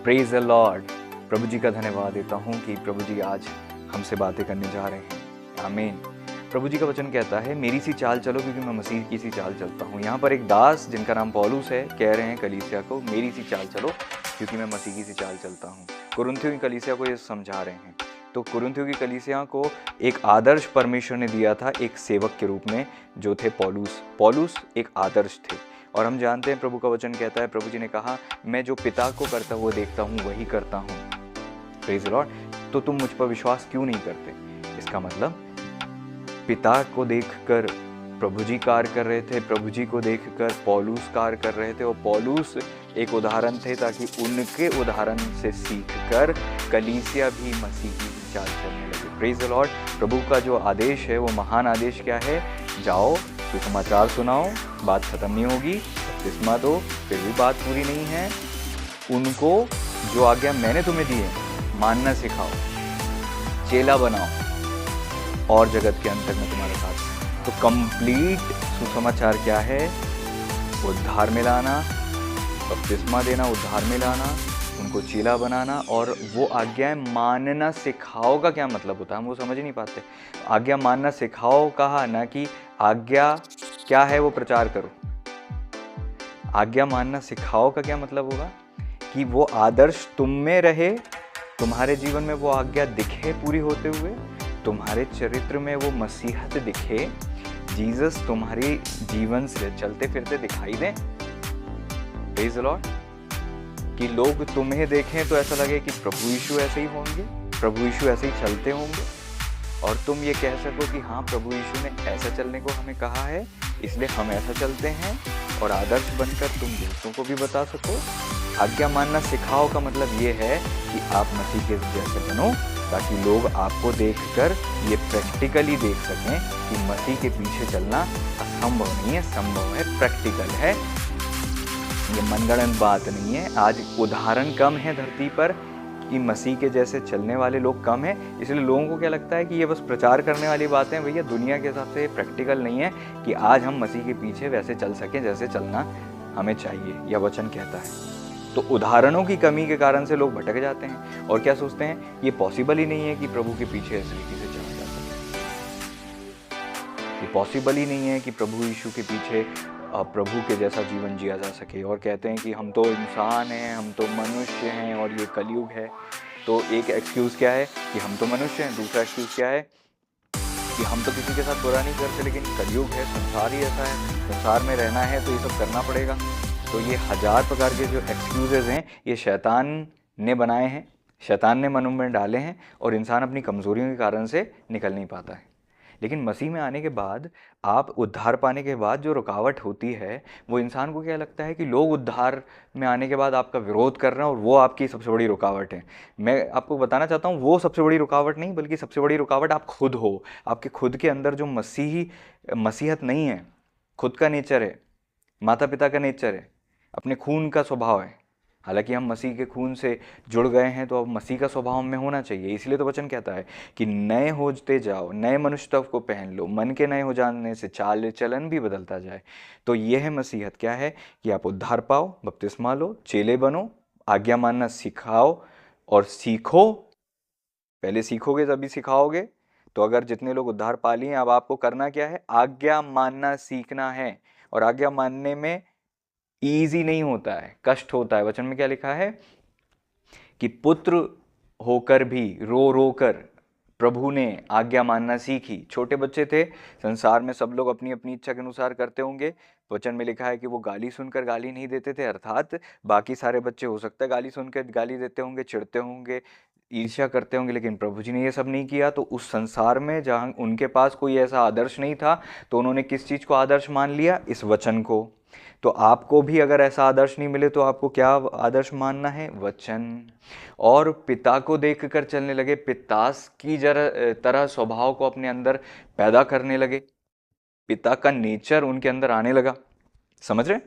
Praise the lord. प्रभु जी का धन्यवाद देता हूँ कि प्रभु जी आज हमसे बातें करने जा रहे हैं। आमीन। प्रभु जी का वचन कहता है, मेरी सी चाल चलो क्योंकि मैं मसीह की सी चाल चलता हूँ। यहाँ पर एक दास जिनका नाम पौलुस है कह रहे हैं कलीसिया को, मेरी सी चाल चलो क्योंकि मैं मसीह की सी चाल चलता हूँ। कुरिन्थियों की कलीसिया को ये समझा रहे हैं। तो कुरिन्थियों की कलीसिया को एक आदर्श परमेश्वर ने दिया था एक सेवक के रूप में, जो थे पौलुस। पौलुस एक आदर्श थे और हम जानते हैं प्रभु का वचन कहता है, प्रभु जी ने कहा, मैं जो पिता को करता हुआ देखता हूँ वही करता हूँ। Praise the Lord. तो तुम मुझ पर विश्वास क्यों नहीं करते? इसका मतलब पिता को देखकर प्रभु जी कार्य कर रहे थे, प्रभु जी को देखकर पौलुस कार्य कर रहे थे और पौलुस एक उदाहरण थे ताकि उनके उदाहरण से सीखकर कलीसिया भी मसीह की चाल चलने लगे। Praise the lord. प्रभु का जो आदेश है वो महान आदेश क्या है? जाओ, सुसमाचार सुनाओ, बात खत्म नहीं होगी, बपतिस्मा दो, फिर भी बात पूरी नहीं है। उनको जो आज्ञा मैंने तुम्हें दी है मानना सिखाओ, चेला बनाओ और जगत के अंत तक मैं तुम्हारे साथ हूं। तो कंप्लीट सुसमाचार क्या है? उद्धार में लाना, बपतिस्मा देना, उद्धार में लाना, उनको चेला बनाना और वो आज्ञाएं मानना सिखाओ का क्या मतलब होता है? हम वो समझ नहीं पाते। आज्ञा मानना सिखाओ कहा, ना कि आज्ञा क्या है वो प्रचार करो। आज्ञा मानना सिखाओ का क्या मतलब होगा? कि वो आदर्श तुम में रहे, तुम्हारे जीवन में वो आज्ञा दिखे पूरी होते हुए, तुम्हारे चरित्र में वो मसीहत दिखे, जीसस तुम्हारे जीवन से चलते फिरते दिखाई दें। Praise the Lord. कि लोग तुम्हें देखें तो ऐसा लगे कि प्रभु यीशु ऐसे ही होंगे, प्रभु यीशु ऐसे ही चलते होंगे और तुम ये कह सको कि हाँ, प्रभु यीशु ने ऐसा चलने को हमें कहा है इसलिए हम ऐसा चलते हैं, और आदर्श बनकर तुम दूसरों को भी बता सको। आज्ञा मानना सिखाओ का मतलब ये है कि आप मसीह के जैसे बनो ताकि लोग आपको देखकर ये प्रैक्टिकली देख सकें कि मसीह के पीछे चलना असंभव नहीं है, संभव है, प्रैक्टिकल है, ये मनगढ़ंत बात नहीं है। आज उदाहरण कम है धरती पर कि मसीह के जैसे चलने वाले लोग कम हैं, इसलिए लोगों को क्या लगता है कि ये बस प्रचार करने वाली बातें हैं। भैया, दुनिया के हिसाब से प्रैक्टिकल नहीं है कि आज हम मसीह के पीछे वैसे चल सकें जैसे चलना हमें चाहिए या वचन कहता है। तो उदाहरणों की कमी के कारण से लोग भटक जाते हैं और क्या सोचते हैं, ये पॉसिबल ही नहीं है कि प्रभु के पीछे इस तरीके से चला जा सके। ये पॉसिबल ही नहीं है कि प्रभु यीशु के पीछे प्रभु के जैसा जीवन जिया जा सके। और कहते हैं कि हम तो इंसान हैं, हम तो मनुष्य हैं और ये कलयुग है। तो एक एक्सक्यूज़ क्या है कि हम तो मनुष्य हैं, दूसरा एक्सक्यूज़ क्या है कि हम तो किसी के साथ बुरा नहीं करते, लेकिन कलयुग है, संसार ही ऐसा है, संसार में रहना है तो ये सब करना पड़ेगा। तो ये हजार प्रकार के जो एक्सक्यूज़ेज़ हैं ये शैतान ने बनाए हैं, शैतान ने मन में डाले हैं और इंसान अपनी कमज़ोरियों के कारण से निकल नहीं पाता है। लेकिन मसीह में आने के बाद, आप उद्धार पाने के बाद जो रुकावट होती है वो इंसान को क्या लगता है कि लोग उद्धार में आने के बाद आपका विरोध कर रहे हैं और वो आपकी सबसे बड़ी रुकावट है। मैं आपको बताना चाहता हूँ वो सबसे बड़ी रुकावट नहीं, बल्कि सबसे बड़ी रुकावट आप खुद हो। आपके खुद के अंदर जो मसीहत नहीं है, खुद का नेचर है, माता पिता का नेचर है, अपने खून का स्वभाव है। हालांकि हम मसीह के खून से जुड़ गए हैं तो अब मसीह का स्वभाव में होना चाहिए। इसलिए तो वचन कहता है कि नए होते जाओ, नए मनुष्यत्व को पहन लो, मन के नए हो जाने से चाल चलन भी बदलता जाए। तो यह है मसीहत। क्या है कि आप उद्धार पाओ, बपतिस्मा लो, चेले बनो, आज्ञा मानना सिखाओ और सीखो। पहले सीखोगे तभी सिखाओगे। तो अगर जितने लोग उद्धार पा लिए, अब आपको करना क्या है? आज्ञा मानना सीखना है। और आज्ञा मानने में ईजी नहीं होता है, कष्ट होता है। वचन में क्या लिखा है कि पुत्र होकर भी रो रो कर प्रभु ने आज्ञा मानना सीखी। छोटे बच्चे थे, संसार में सब लोग अपनी अपनी इच्छा के अनुसार करते होंगे। वचन में लिखा है कि वो गाली सुनकर गाली नहीं देते थे, अर्थात बाकी सारे बच्चे हो सकता है गाली सुनकर गाली देते होंगे, चिढ़ते होंगे, ईर्ष्या करते होंगे, लेकिन प्रभु जी ने ये सब नहीं किया। तो उस संसार में जहाँ उनके पास कोई ऐसा आदर्श नहीं था, तो उन्होंने किस चीज़ को आदर्श मान लिया? इस वचन को। तो आपको भी अगर ऐसा आदर्श नहीं मिले तो आपको क्या आदर्श मानना है? वचन। और पिता को देखकर चलने लगे, पितास की तरह स्वभाव को अपने अंदर पैदा करने लगे, पिता का नेचर उनके अंदर आने लगा। समझ रहे?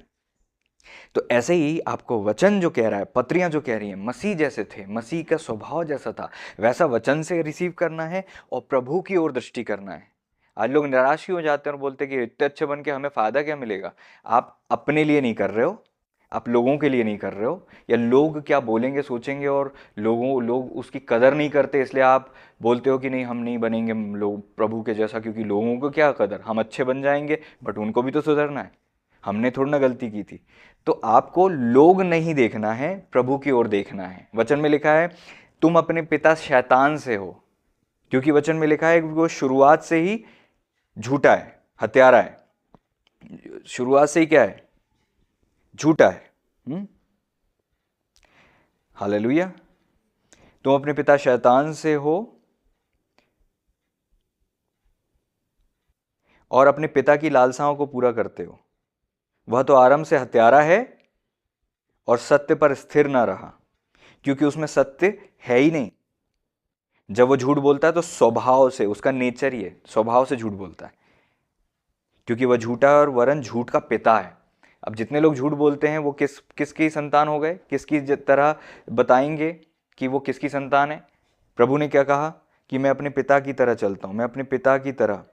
तो ऐसे ही आपको वचन जो कह रहा है, पत्रियां जो कह रही हैं, मसीह जैसे थे, मसीह का स्वभाव जैसा था, वैसा वचन से रिसीव करना है और प्रभु की ओर दृष्टि करना है। आज लोग निराश ही हो जाते हैं और बोलते हैं कि इतने अच्छे बन के हमें फ़ायदा क्या मिलेगा? आप अपने लिए नहीं कर रहे हो, आप लोगों के लिए नहीं कर रहे हो, या लोग क्या बोलेंगे सोचेंगे और लोग उसकी कदर नहीं करते, इसलिए आप बोलते हो कि नहीं हम नहीं बनेंगे लोग प्रभु के जैसा, क्योंकि लोगों को क्या कदर, हम अच्छे बन जाएंगे, बट उनको भी तो सुधरना है, हमने थोड़ी ना गलती की थी। तो आपको लोग नहीं देखना है, प्रभु की ओर देखना है। वचन में लिखा है तुम अपने पिता शैतान से हो, क्योंकि वचन में लिखा है कि वो शुरुआत से ही झूठा है, हत्यारा है, शुरुआत से ही क्या है, झूठा है। हालेलुया। तुम अपने पिता शैतान से हो और अपने पिता की लालसाओं को पूरा करते हो। वह तो आरंभ से हत्यारा है और सत्य पर स्थिर ना रहा, क्योंकि उसमें सत्य है ही नहीं। जब वो झूठ बोलता है तो स्वभाव से, उसका नेचर ही है, स्वभाव से झूठ बोलता है, क्योंकि वह झूठा है और वरन झूठ का पिता है। अब जितने लोग झूठ बोलते हैं वो किसकी संतान हो गए, किसकी तरह बताएंगे कि वो किसकी संतान है? प्रभु ने क्या कहा कि मैं अपने पिता की तरह चलता हूं, मैं अपने पिता की तरह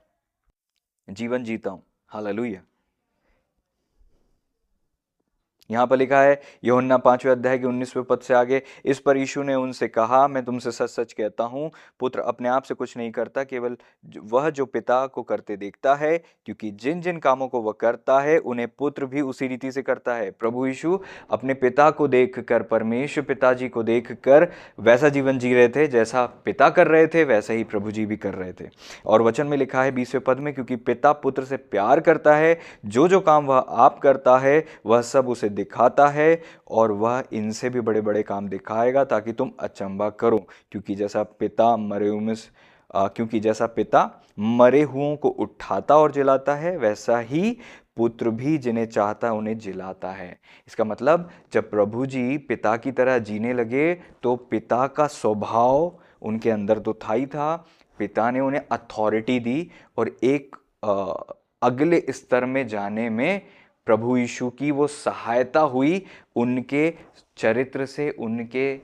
जीवन जीता हूं। हालेलुया। यहाँ पर लिखा है यूहन्ना 5वें अध्याय के 19वें पद से आगे, इस पर यीशु ने उनसे कहा, मैं तुमसे सच सच कहता हूँ, पुत्र अपने आप से कुछ नहीं करता, केवल वह जो पिता को करते देखता है, क्योंकि जिन जिन कामों को वह करता है उन्हें पुत्र भी उसी रीति से करता है। प्रभु यीशु अपने पिता को देख कर, परमेश्वर पिताजी को देख कर वैसा जीवन जी रहे थे, जैसा पिता कर रहे थे वैसा ही प्रभु जी भी कर रहे थे। और वचन में लिखा है 20वें पद में, क्योंकि पिता पुत्र से प्यार करता है, जो जो काम वह आप करता है वह सब उसे दिखाता है, और वह इनसे भी बड़े बड़े काम दिखाएगा, ताकि तुम अचंभा करो, क्योंकि जैसा पिता मरे हुओं को उठाता और जिलाता है, वैसा ही पुत्र भी जिन्हें चाहता उन्हें जिलाता है। इसका मतलब जब प्रभु जी पिता की तरह जीने लगे तो पिता का स्वभाव उनके अंदर तो था ही था, पिता ने उन्हें अथॉरिटी दी, और एक अगले स्तर में जाने में प्रभु यीशु की वो सहायता हुई, उनके चरित्र से, उनके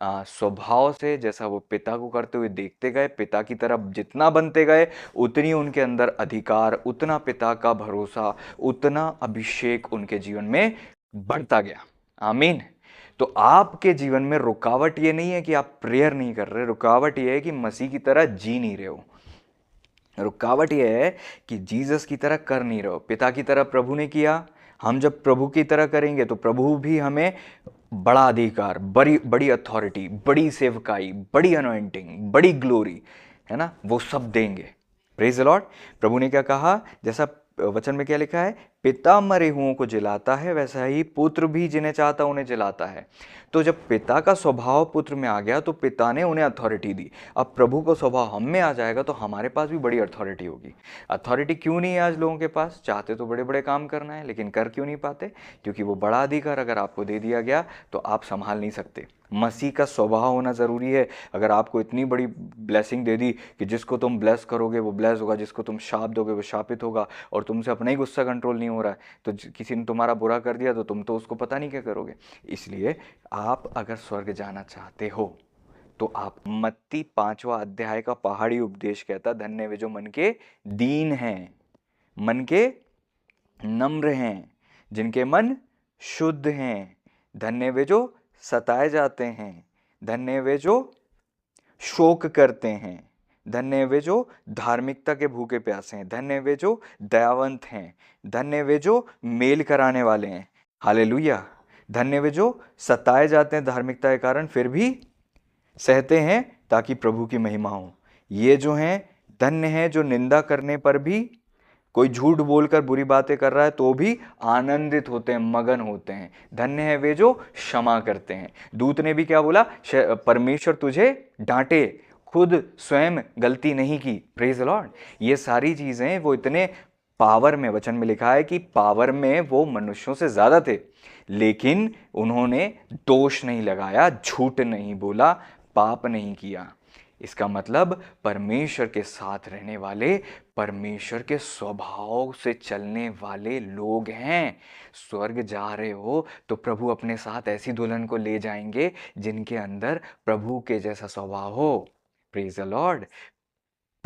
स्वभाव से, जैसा वो पिता को करते हुए देखते गए, पिता की तरफ जितना बनते गए उतनी उनके अंदर अधिकार, उतना पिता का भरोसा, उतना अभिषेक उनके जीवन में बढ़ता गया। आमीन। तो आपके जीवन में रुकावट ये नहीं है कि आप प्रेयर नहीं कर रहे, रुकावट ये है कि मसीह की तरह जी नहीं रहे हो, रुकावट यह है कि जीसस की तरह कर नहीं रहो। पिता की तरह प्रभु ने किया, हम जब प्रभु की तरह करेंगे तो प्रभु भी हमें बड़ा अधिकार, बड़ी बड़ी अथॉरिटी, बड़ी सेवकाई, बड़ी अनॉइंटिंग, बड़ी ग्लोरी, है ना, वो सब देंगे। Praise the lord. प्रभु ने क्या कहा, जैसा वचन में क्या लिखा है, पिता मरे हुओं को जिलाता है, वैसा ही पुत्र भी जिन्हें चाहता उन्हें जिलाता है। तो जब पिता का स्वभाव पुत्र में आ गया तो पिता ने उन्हें अथॉरिटी दी। अब प्रभु का स्वभाव हम में आ जाएगा तो हमारे पास भी बड़ी अथॉरिटी होगी। अथॉरिटी क्यों नहीं है आज लोगों के पास? चाहते तो बड़े बड़े काम करना है, लेकिन कर क्यों नहीं पाते? क्योंकि वो बड़ा अधिकार अगर आपको दे दिया गया तो आप संभाल नहीं सकते। मसीह का स्वभाव होना ज़रूरी है। अगर आपको इतनी बड़ी ब्लेसिंग दे दी कि जिसको तुम ब्लेस करोगे वो ब्लेस होगा, जिसको तुम शाप दोगे वो शापित होगा, और तुमसे अपना ही गुस्सा कंट्रोल नहीं हो रहा है, तो किसी ने तुम्हारा बुरा कर दिया तो तुम तो उसको पता नहीं क्या करोगे। इसलिए आप अगर स्वर्ग जाना चाहते हो तो आप, मत्ती 5वां अध्याय का पहाड़ी उपदेश कहता, धन्य वे जो मन के दीन हैं, मन के नम्र हैं, जिनके मन शुद्ध हैं, धन्य वे जो सताए जाते हैं, धन्य वे जो शोक करते हैं, धन्य वे जो धार्मिकता के भूखे प्यासे हैं, धन्य वे जो दयावंत हैं, धन्य वे जो मेल कराने वाले हैं। हालेलुया। धन्य वे जो सताए जाते हैं धार्मिकता के कारण फिर भी सहते हैं, ताकि प्रभु की महिमा हो। ये जो हैं धन्य हैं जो निंदा करने पर भी, कोई झूठ बोलकर बुरी बातें कर रहा है तो भी आनंदित होते हैं, मगन होते हैं। धन्य है वे जो क्षमा करते हैं। दूत ने भी क्या बोला, परमेश्वर तुझे डांटे, खुद स्वयं गलती नहीं की। Praise the Lord. ये सारी चीजें वो इतने पावर में, वचन में लिखा है कि पावर में वो मनुष्यों से ज्यादा थे, लेकिन उन्होंने दोष नहीं लगाया, झूठ नहीं बोला, पाप नहीं किया। इसका मतलब परमेश्वर के साथ रहने वाले, परमेश्वर के स्वभाव से चलने वाले लोग हैं। स्वर्ग जा रहे हो तो प्रभु अपने साथ ऐसी दुल्हन को ले जाएंगे जिनके अंदर प्रभु के जैसा स्वभाव हो। Praise the Lord.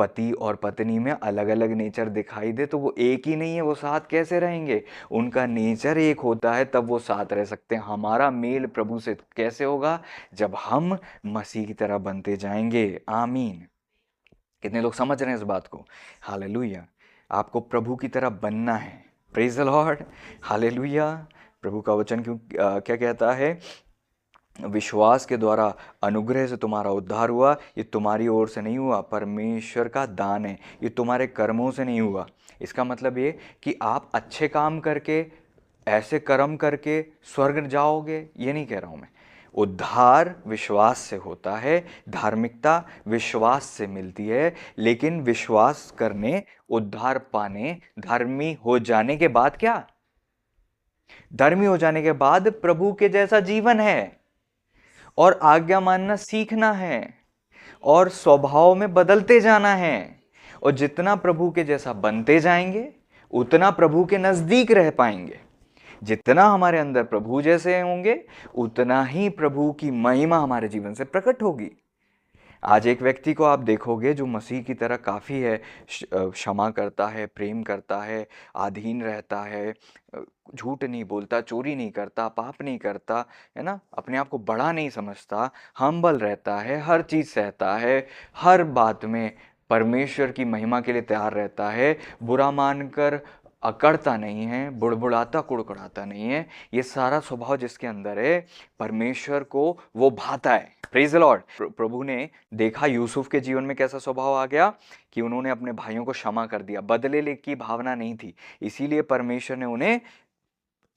पति और पत्नी में अलग अलग नेचर दिखाई दे तो वो एक ही नहीं है, वो साथ कैसे रहेंगे? उनका नेचर एक होता है तब वो साथ रह सकते हैं। हमारा मेल प्रभु से कैसे होगा? जब हम मसीह की तरह बनते जाएंगे। आमीन। कितने लोग समझ रहे हैं इस बात को? हालेलुया। आपको प्रभु की तरह बनना है। Praise the lord. हालेलुया। प्रभु का वचन क्या कहता है? विश्वास के द्वारा अनुग्रह से तुम्हारा उद्धार हुआ, ये तुम्हारी ओर से नहीं हुआ, परमेश्वर का दान है, ये तुम्हारे कर्मों से नहीं हुआ। इसका मतलब ये कि आप अच्छे काम करके, ऐसे कर्म करके स्वर्ग जाओगे, ये नहीं कह रहा हूँ मैं। उद्धार विश्वास से होता है, धार्मिकता विश्वास से मिलती है, लेकिन विश्वास करने, उद्धार पाने, धर्मी हो जाने के बाद क्या? धर्मी हो जाने के बाद प्रभु के जैसा जीवन है और आज्ञा मानना सीखना है और स्वभाव में बदलते जाना है। और जितना प्रभु के जैसा बनते जाएंगे उतना प्रभु के नजदीक रह पाएंगे। जितना हमारे अंदर प्रभु जैसे होंगे उतना ही प्रभु की महिमा हमारे जीवन से प्रकट होगी। आज एक व्यक्ति को आप देखोगे जो मसीह की तरह काफ़ी है, क्षमा करता है, प्रेम करता है, अधीन रहता है, झूठ नहीं बोलता, चोरी नहीं करता, पाप नहीं करता, है ना, अपने आप को बड़ा नहीं समझता, हम्बल रहता है, हर चीज़ सहता है, हर बात में परमेश्वर की महिमा के लिए तैयार रहता है, बुरा मानकर अकड़ता नहीं है, बुड़बुड़ाता कुड़कुड़ाता नहीं है, ये सारा स्वभाव जिसके अंदर है परमेश्वर को वो भाता है। Praise the lord. प्रभु ने देखा यूसुफ के जीवन में कैसा स्वभाव आ गया कि उन्होंने अपने भाइयों को क्षमा कर दिया, बदले की भावना नहीं थी, इसीलिए परमेश्वर ने उन्हें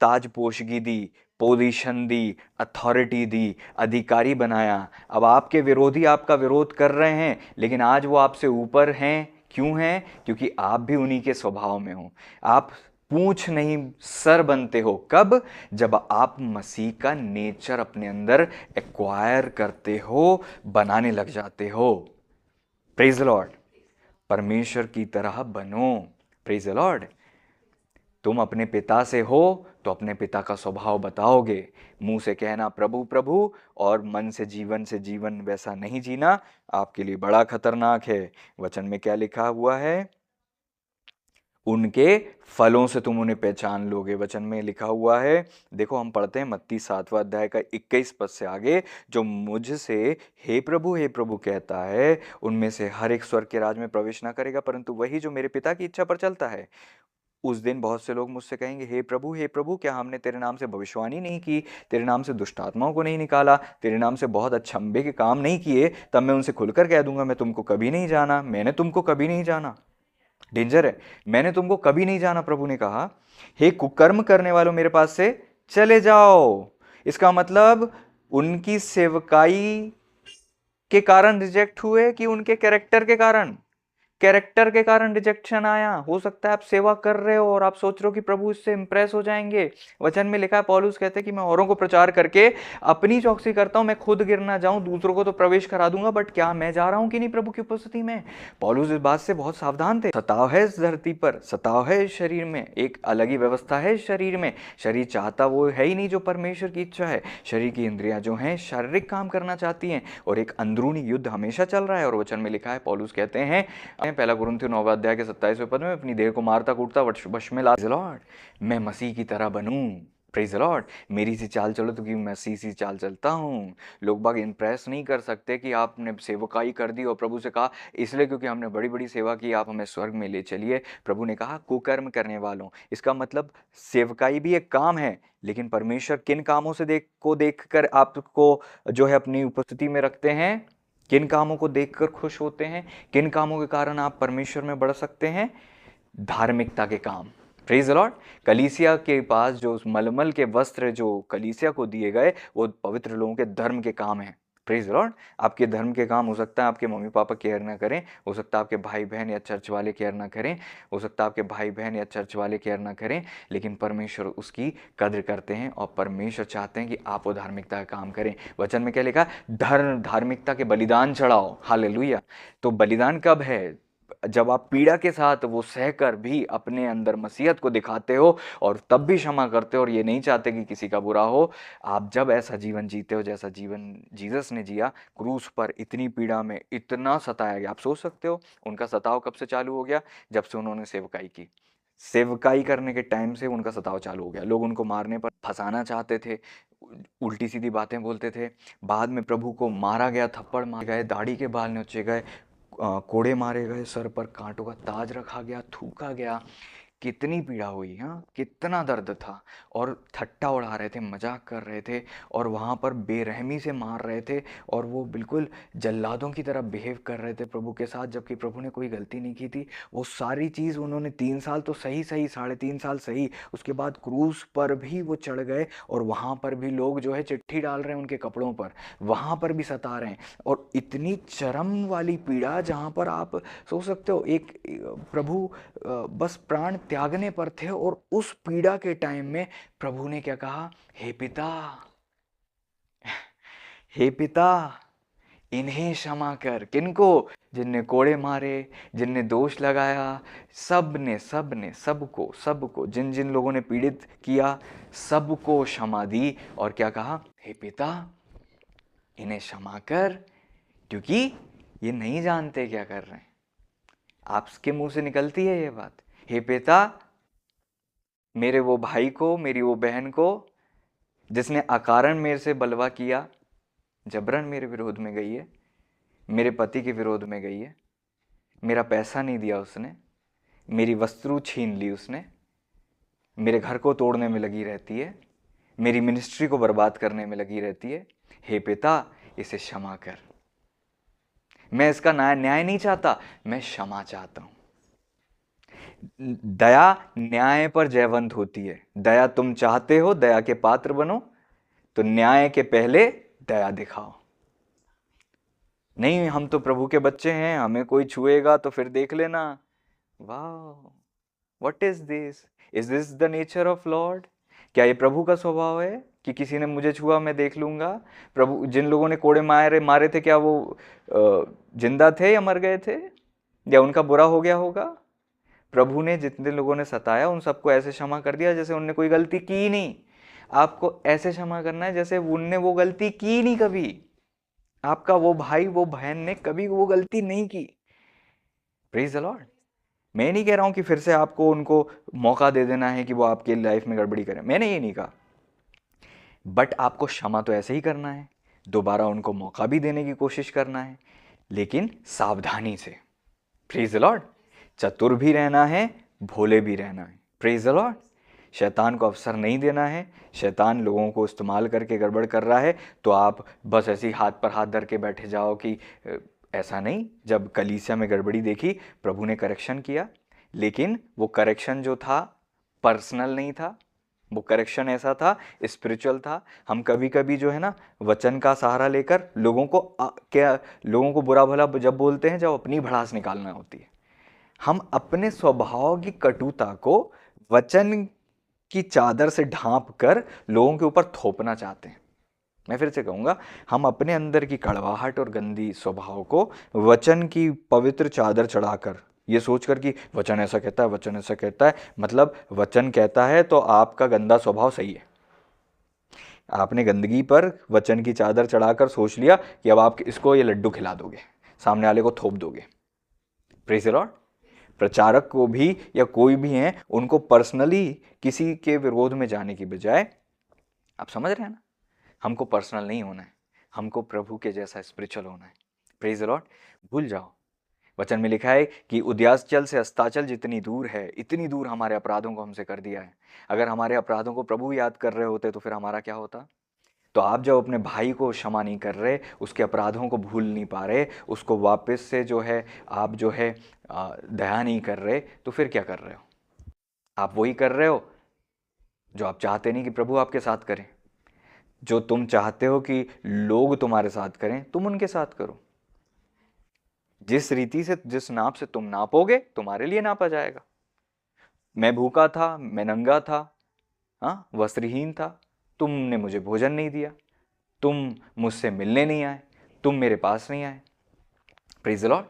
ताजपोशगी दी, पोजीशन दी, अथॉरिटी दी, अधिकारी बनाया। अब आपके विरोधी आपका विरोध कर रहे हैं लेकिन आज वो आपसे ऊपर हैं। क्यों हैं? क्योंकि आप भी उन्हीं के स्वभाव में हो। आप पूंछ नहीं सर बनते हो। कब? जब आप मसीह का नेचर अपने अंदर एक्वायर करते हो, बनाने लग जाते हो। Praise the Lord. परमेश्वर की तरह बनो। Praise the Lord. तुम अपने पिता से हो तो अपने पिता का स्वभाव बताओगे। मुंह से कहना प्रभु प्रभु और मन से जीवन वैसा नहीं जीना आपके लिए बड़ा खतरनाक है। वचन में क्या लिखा हुआ है? उनके फलों से तुम उन्हें पहचान लोगे। वचन में लिखा हुआ है, देखो हम पढ़ते हैं मत्ती 7वां अध्याय का 21 पद से आगे, जो मुझसे हे प्रभु कहता है उनमें से हर एक स्वर्ग के राज में प्रवेश ना करेगा, परंतु वही जो मेरे पिता की इच्छा पर चलता है। उस दिन बहुत से लोग मुझसे कहेंगे हे प्रभु क्या हमने तेरे नाम से भविष्यवाणी नहीं की, तेरे नाम से दुष्ट आत्माओं को नहीं निकाला, तेरे नाम से बहुत अचंभे के काम नहीं किए? तब मैं उनसे खुलकर कह दूंगा मैं तुमको कभी नहीं जाना, मैंने तुमको कभी नहीं जाना। डेंजर है, मैंने तुमको कभी नहीं जाना। प्रभु ने कहा हे कुकर्म करने वालों मेरे पास से चले जाओ। इसका मतलब उनकी सेवकाई के कारण रिजेक्ट हुए कि उनके कैरेक्टर के कारण? कैरेक्टर के कारण रिजेक्शन आया। हो सकता है आप सेवा कर रहे हो और आप सोच रहे हो कि प्रभु इससे इंप्रेस हो जाएंगे। वचन में लिखा है, पौलुस कहते हैं कि मैं औरों को प्रचार करके अपनी चौकसी करता हूं, मैं खुद गिर ना जाऊं, दूसरों को तो प्रवेश करा दूंगा, बट क्या मैं जा रहा हूं कि नहीं प्रभु की उपस्थिति में? पौलुस इस बात से बहुत सावधान थे। सताव है इस धरती पर, सताव है इस शरीर में, एक अलग ही व्यवस्था है इस शरीर में। शरीर चाहता वो है ही नहीं जो परमेश्वर की इच्छा है। शरीर की इंद्रियां जो हैं शारीरिक काम करना चाहती हैं और एक अंदरूनी युद्ध हमेशा चल रहा है। और वचन में लिखा है, पौलुस कहते हैं पहला कुरिन्थियों 9वां अध्याय के 27वें पद में, अपनी देह को मारता कूटता वश में ला लॉर्ड, मैं मसीह की तरह बनूं। Praise the Lord. मेरी सी चाल चलो तो कि मैं मसीह सी चाल चलता हूं। लोग बाग इंप्रेस नहीं कर सकते कि आपने सेवकाई कर दी और प्रभु से कहा इसलिए क्योंकि हमने बड़ी बड़ी सेवा की आप हमें स्वर्ग में ले चलिए। प्रभु ने कहा कुकर्म करने वालों। इसका मतलब सेवकाई भी एक काम है, लेकिन परमेश्वर किन कामों से देखकर आपको जो है अपनी उपस्थिति में रखते हैं? किन कामों को देखकर खुश होते हैं? किन कामों के कारण आप परमेश्वर में बढ़ सकते हैं? धार्मिकता के काम। Praise the Lord. कलीसिया के पास जो मलमल के वस्त्र जो कलीसिया को दिए गए वो पवित्र लोगों के धर्म के काम हैं। Praise the Lord. आपके धर्म के काम हो सकता है आपके मम्मी पापा केयर ना करें, हो सकता है आपके भाई बहन या चर्च वाले केयर ना करें, हो सकता है आपके भाई बहन या चर्च वाले केयर ना करें, लेकिन परमेश्वर उसकी कद्र करते हैं और परमेश्वर चाहते हैं कि आप वो धार्मिकता का काम करें। वचन में क्या लिखा? धार्मिकता के बलिदान चढ़ाओ। हालेलुया। तो बलिदान कब है? जब आप पीड़ा के साथ वो सहकर भी अपने अंदर मसीहत को दिखाते हो और तब भी क्षमा करते हो और ये नहीं चाहते कि किसी का बुरा हो, आप जब ऐसा जीवन जीते हो जैसा जीवन जीसस ने जिया, क्रूस पर इतनी पीड़ा में इतना सताया गया। आप सोच सकते हो उनका सताव कब से चालू हो गया? जब से उन्होंने सेवकाई की। सेवकाई करने के टाइम से उनका सताव चालू हो गया। लोग उनको मारने पर फंसाना चाहते थे, उल्टी सीधी बातें बोलते थे। बाद में प्रभु को मारा गया, थप्पड़ मारे गए, दाढ़ी के बाल नोचे गए, कोड़े मारे गए, सर पर कांटों का ताज रखा गया, थूका गया। कितनी पीड़ा हुई, हाँ, कितना दर्द था। और ठट्टा उड़ा रहे थे, मजाक कर रहे थे और वहाँ पर बेरहमी से मार रहे थे और वो बिल्कुल जल्लादों की तरह बिहेव कर रहे थे प्रभु के साथ, जबकि प्रभु ने कोई गलती नहीं की थी। वो सारी चीज़ उन्होंने 3 साल तो सही सही, 3.5 साल सही, उसके बाद क्रूस पर भी वो चढ़ गए और वहाँ पर भी लोग जो है चिट्ठी डाल रहे हैं उनके कपड़ों पर, वहाँ पर भी सता रहे हैं। और इतनी चरम वाली पीड़ा जहाँ पर आप सोच सकते हो एक प्रभु बस प्राण त्यागने पर थे और उस पीड़ा के टाइम में प्रभु ने क्या कहा? हे पिता, हे पिता, इन्हें क्षमा कर। किनको? जिनने कोड़े मारे, जिनने दोष लगाया, सबको सबको, जिन जिन लोगों ने पीड़ित किया, सबको क्षमा दी। और क्या कहा? हे पिता, इन्हें क्षमा कर, क्योंकि ये नहीं जानते क्या कर रहे हैं। आपके मुंह से निकलती है ये बात, हे पिता, मेरे वो भाई को, मेरी वो बहन को जिसने अकारण मेरे से बलवा किया, जबरन मेरे विरोध में गई है, मेरे पति के विरोध में गई है, मेरा पैसा नहीं दिया उसने, मेरी वस्तु छीन ली उसने, मेरे घर को तोड़ने में लगी रहती है, मेरी मिनिस्ट्री को बर्बाद करने में लगी रहती है। हे पिता, इसे क्षमा कर। मैं इसका न्याय नहीं चाहता, मैं क्षमा चाहता हूं। दया न्याय पर जयवंत होती है। दया तुम चाहते हो, दया के पात्र बनो, तो न्याय के पहले दया दिखाओ। नहीं, हम तो प्रभु के बच्चे हैं, हमें कोई छुएगा तो फिर देख लेना। वाह, what is this? Is this the nature of Lord? क्या ये प्रभु का स्वभाव है कि किसी ने मुझे छुआ मैं देख लूंगा? प्रभु, जिन लोगों ने कोड़े मारे थे, क्या वो जिंदा थे या मर गए थे, या उनका बुरा हो गया होगा? प्रभु ने जितने लोगों ने सताया उन सबको ऐसे क्षमा कर दिया जैसे उनने कोई गलती की नहीं। आपको ऐसे क्षमा करना है जैसे उनने वो गलती की नहीं कभी। आपका वो भाई, वो बहन ने कभी वो गलती नहीं की। Praise the Lord. मैं नहीं कह रहा हूं कि फिर से आपको उनको मौका दे देना है कि वो आपके लाइफ में गड़बड़ी करें, मैंने ये नहीं कहा। बट आपको क्षमा तो ऐसे ही करना है, दोबारा उनको मौका भी देने की कोशिश करना है, लेकिन सावधानी से। Praise the Lord. चतुर भी रहना है, भोले भी रहना है। Praise the Lord. शैतान को अवसर नहीं देना है। शैतान लोगों को इस्तेमाल करके गड़बड़ कर रहा है तो आप बस ऐसे ही हाथ पर हाथ धर के बैठे जाओ कि ऐसा नहीं। जब कलीसिया में गड़बड़ी देखी, प्रभु ने करेक्शन किया, लेकिन वो करेक्शन जो था पर्सनल नहीं था, वो करेक्शन ऐसा था, स्पिरिचुअल था। हम कभी कभी जो है ना वचन का सहारा लेकर लोगों को बुरा भला जब बोलते हैं, जब अपनी भड़ास निकालना होती है। हम अपने स्वभाव की कटुता को वचन की चादर से ढांप कर लोगों के ऊपर थोपना चाहते हैं। मैं फिर से कहूंगा, हम अपने अंदर की कड़वाहट और गंदी स्वभाव को वचन की पवित्र चादर चढ़ाकर, ये सोचकर कि वचन ऐसा कहता है, वचन ऐसा कहता है, मतलब वचन कहता है तो आपका गंदा स्वभाव सही है। आपने गंदगी पर वचन की चादर चढ़ाकर सोच लिया कि अब आप इसको ये लड्डू खिला दोगे, सामने वाले को थोप दोगे। Praise the Lord. प्रचारक को भी या कोई भी है, उनको पर्सनली किसी के विरोध में जाने की बजाय, आप समझ रहे हैं ना, हमको पर्सनल नहीं होना है, हमको प्रभु के जैसा स्पिरिचुअल होना है। Praise the Lord. भूल जाओ, वचन में लिखा है कि उद्यासचल से अस्ताचल जितनी दूर है, इतनी दूर हमारे अपराधों को हमसे कर दिया है। अगर हमारे अपराधों को प्रभु याद कर रहे होते तो फिर हमारा क्या होता? तो आप जब अपने भाई को क्षमा नहीं कर रहे, उसके अपराधों को भूल नहीं पा रहे, उसको वापस से जो है आप जो है दया नहीं कर रहे, तो फिर क्या कर रहे हो? आप वही कर रहे हो जो आप चाहते नहीं कि प्रभु आपके साथ करें। जो तुम चाहते हो कि लोग तुम्हारे साथ करें, तुम उनके साथ करो। जिस रीति से, जिस नाप से तुम नापोगे, तुम्हारे लिए नापा जाएगा। मैं भूखा था, मैं नंगा था, हाँ, वस्त्रहीन था, तुमने मुझे भोजन नहीं दिया, तुम मुझसे मिलने नहीं आए, तुम मेरे पास नहीं आए। Praise the lord.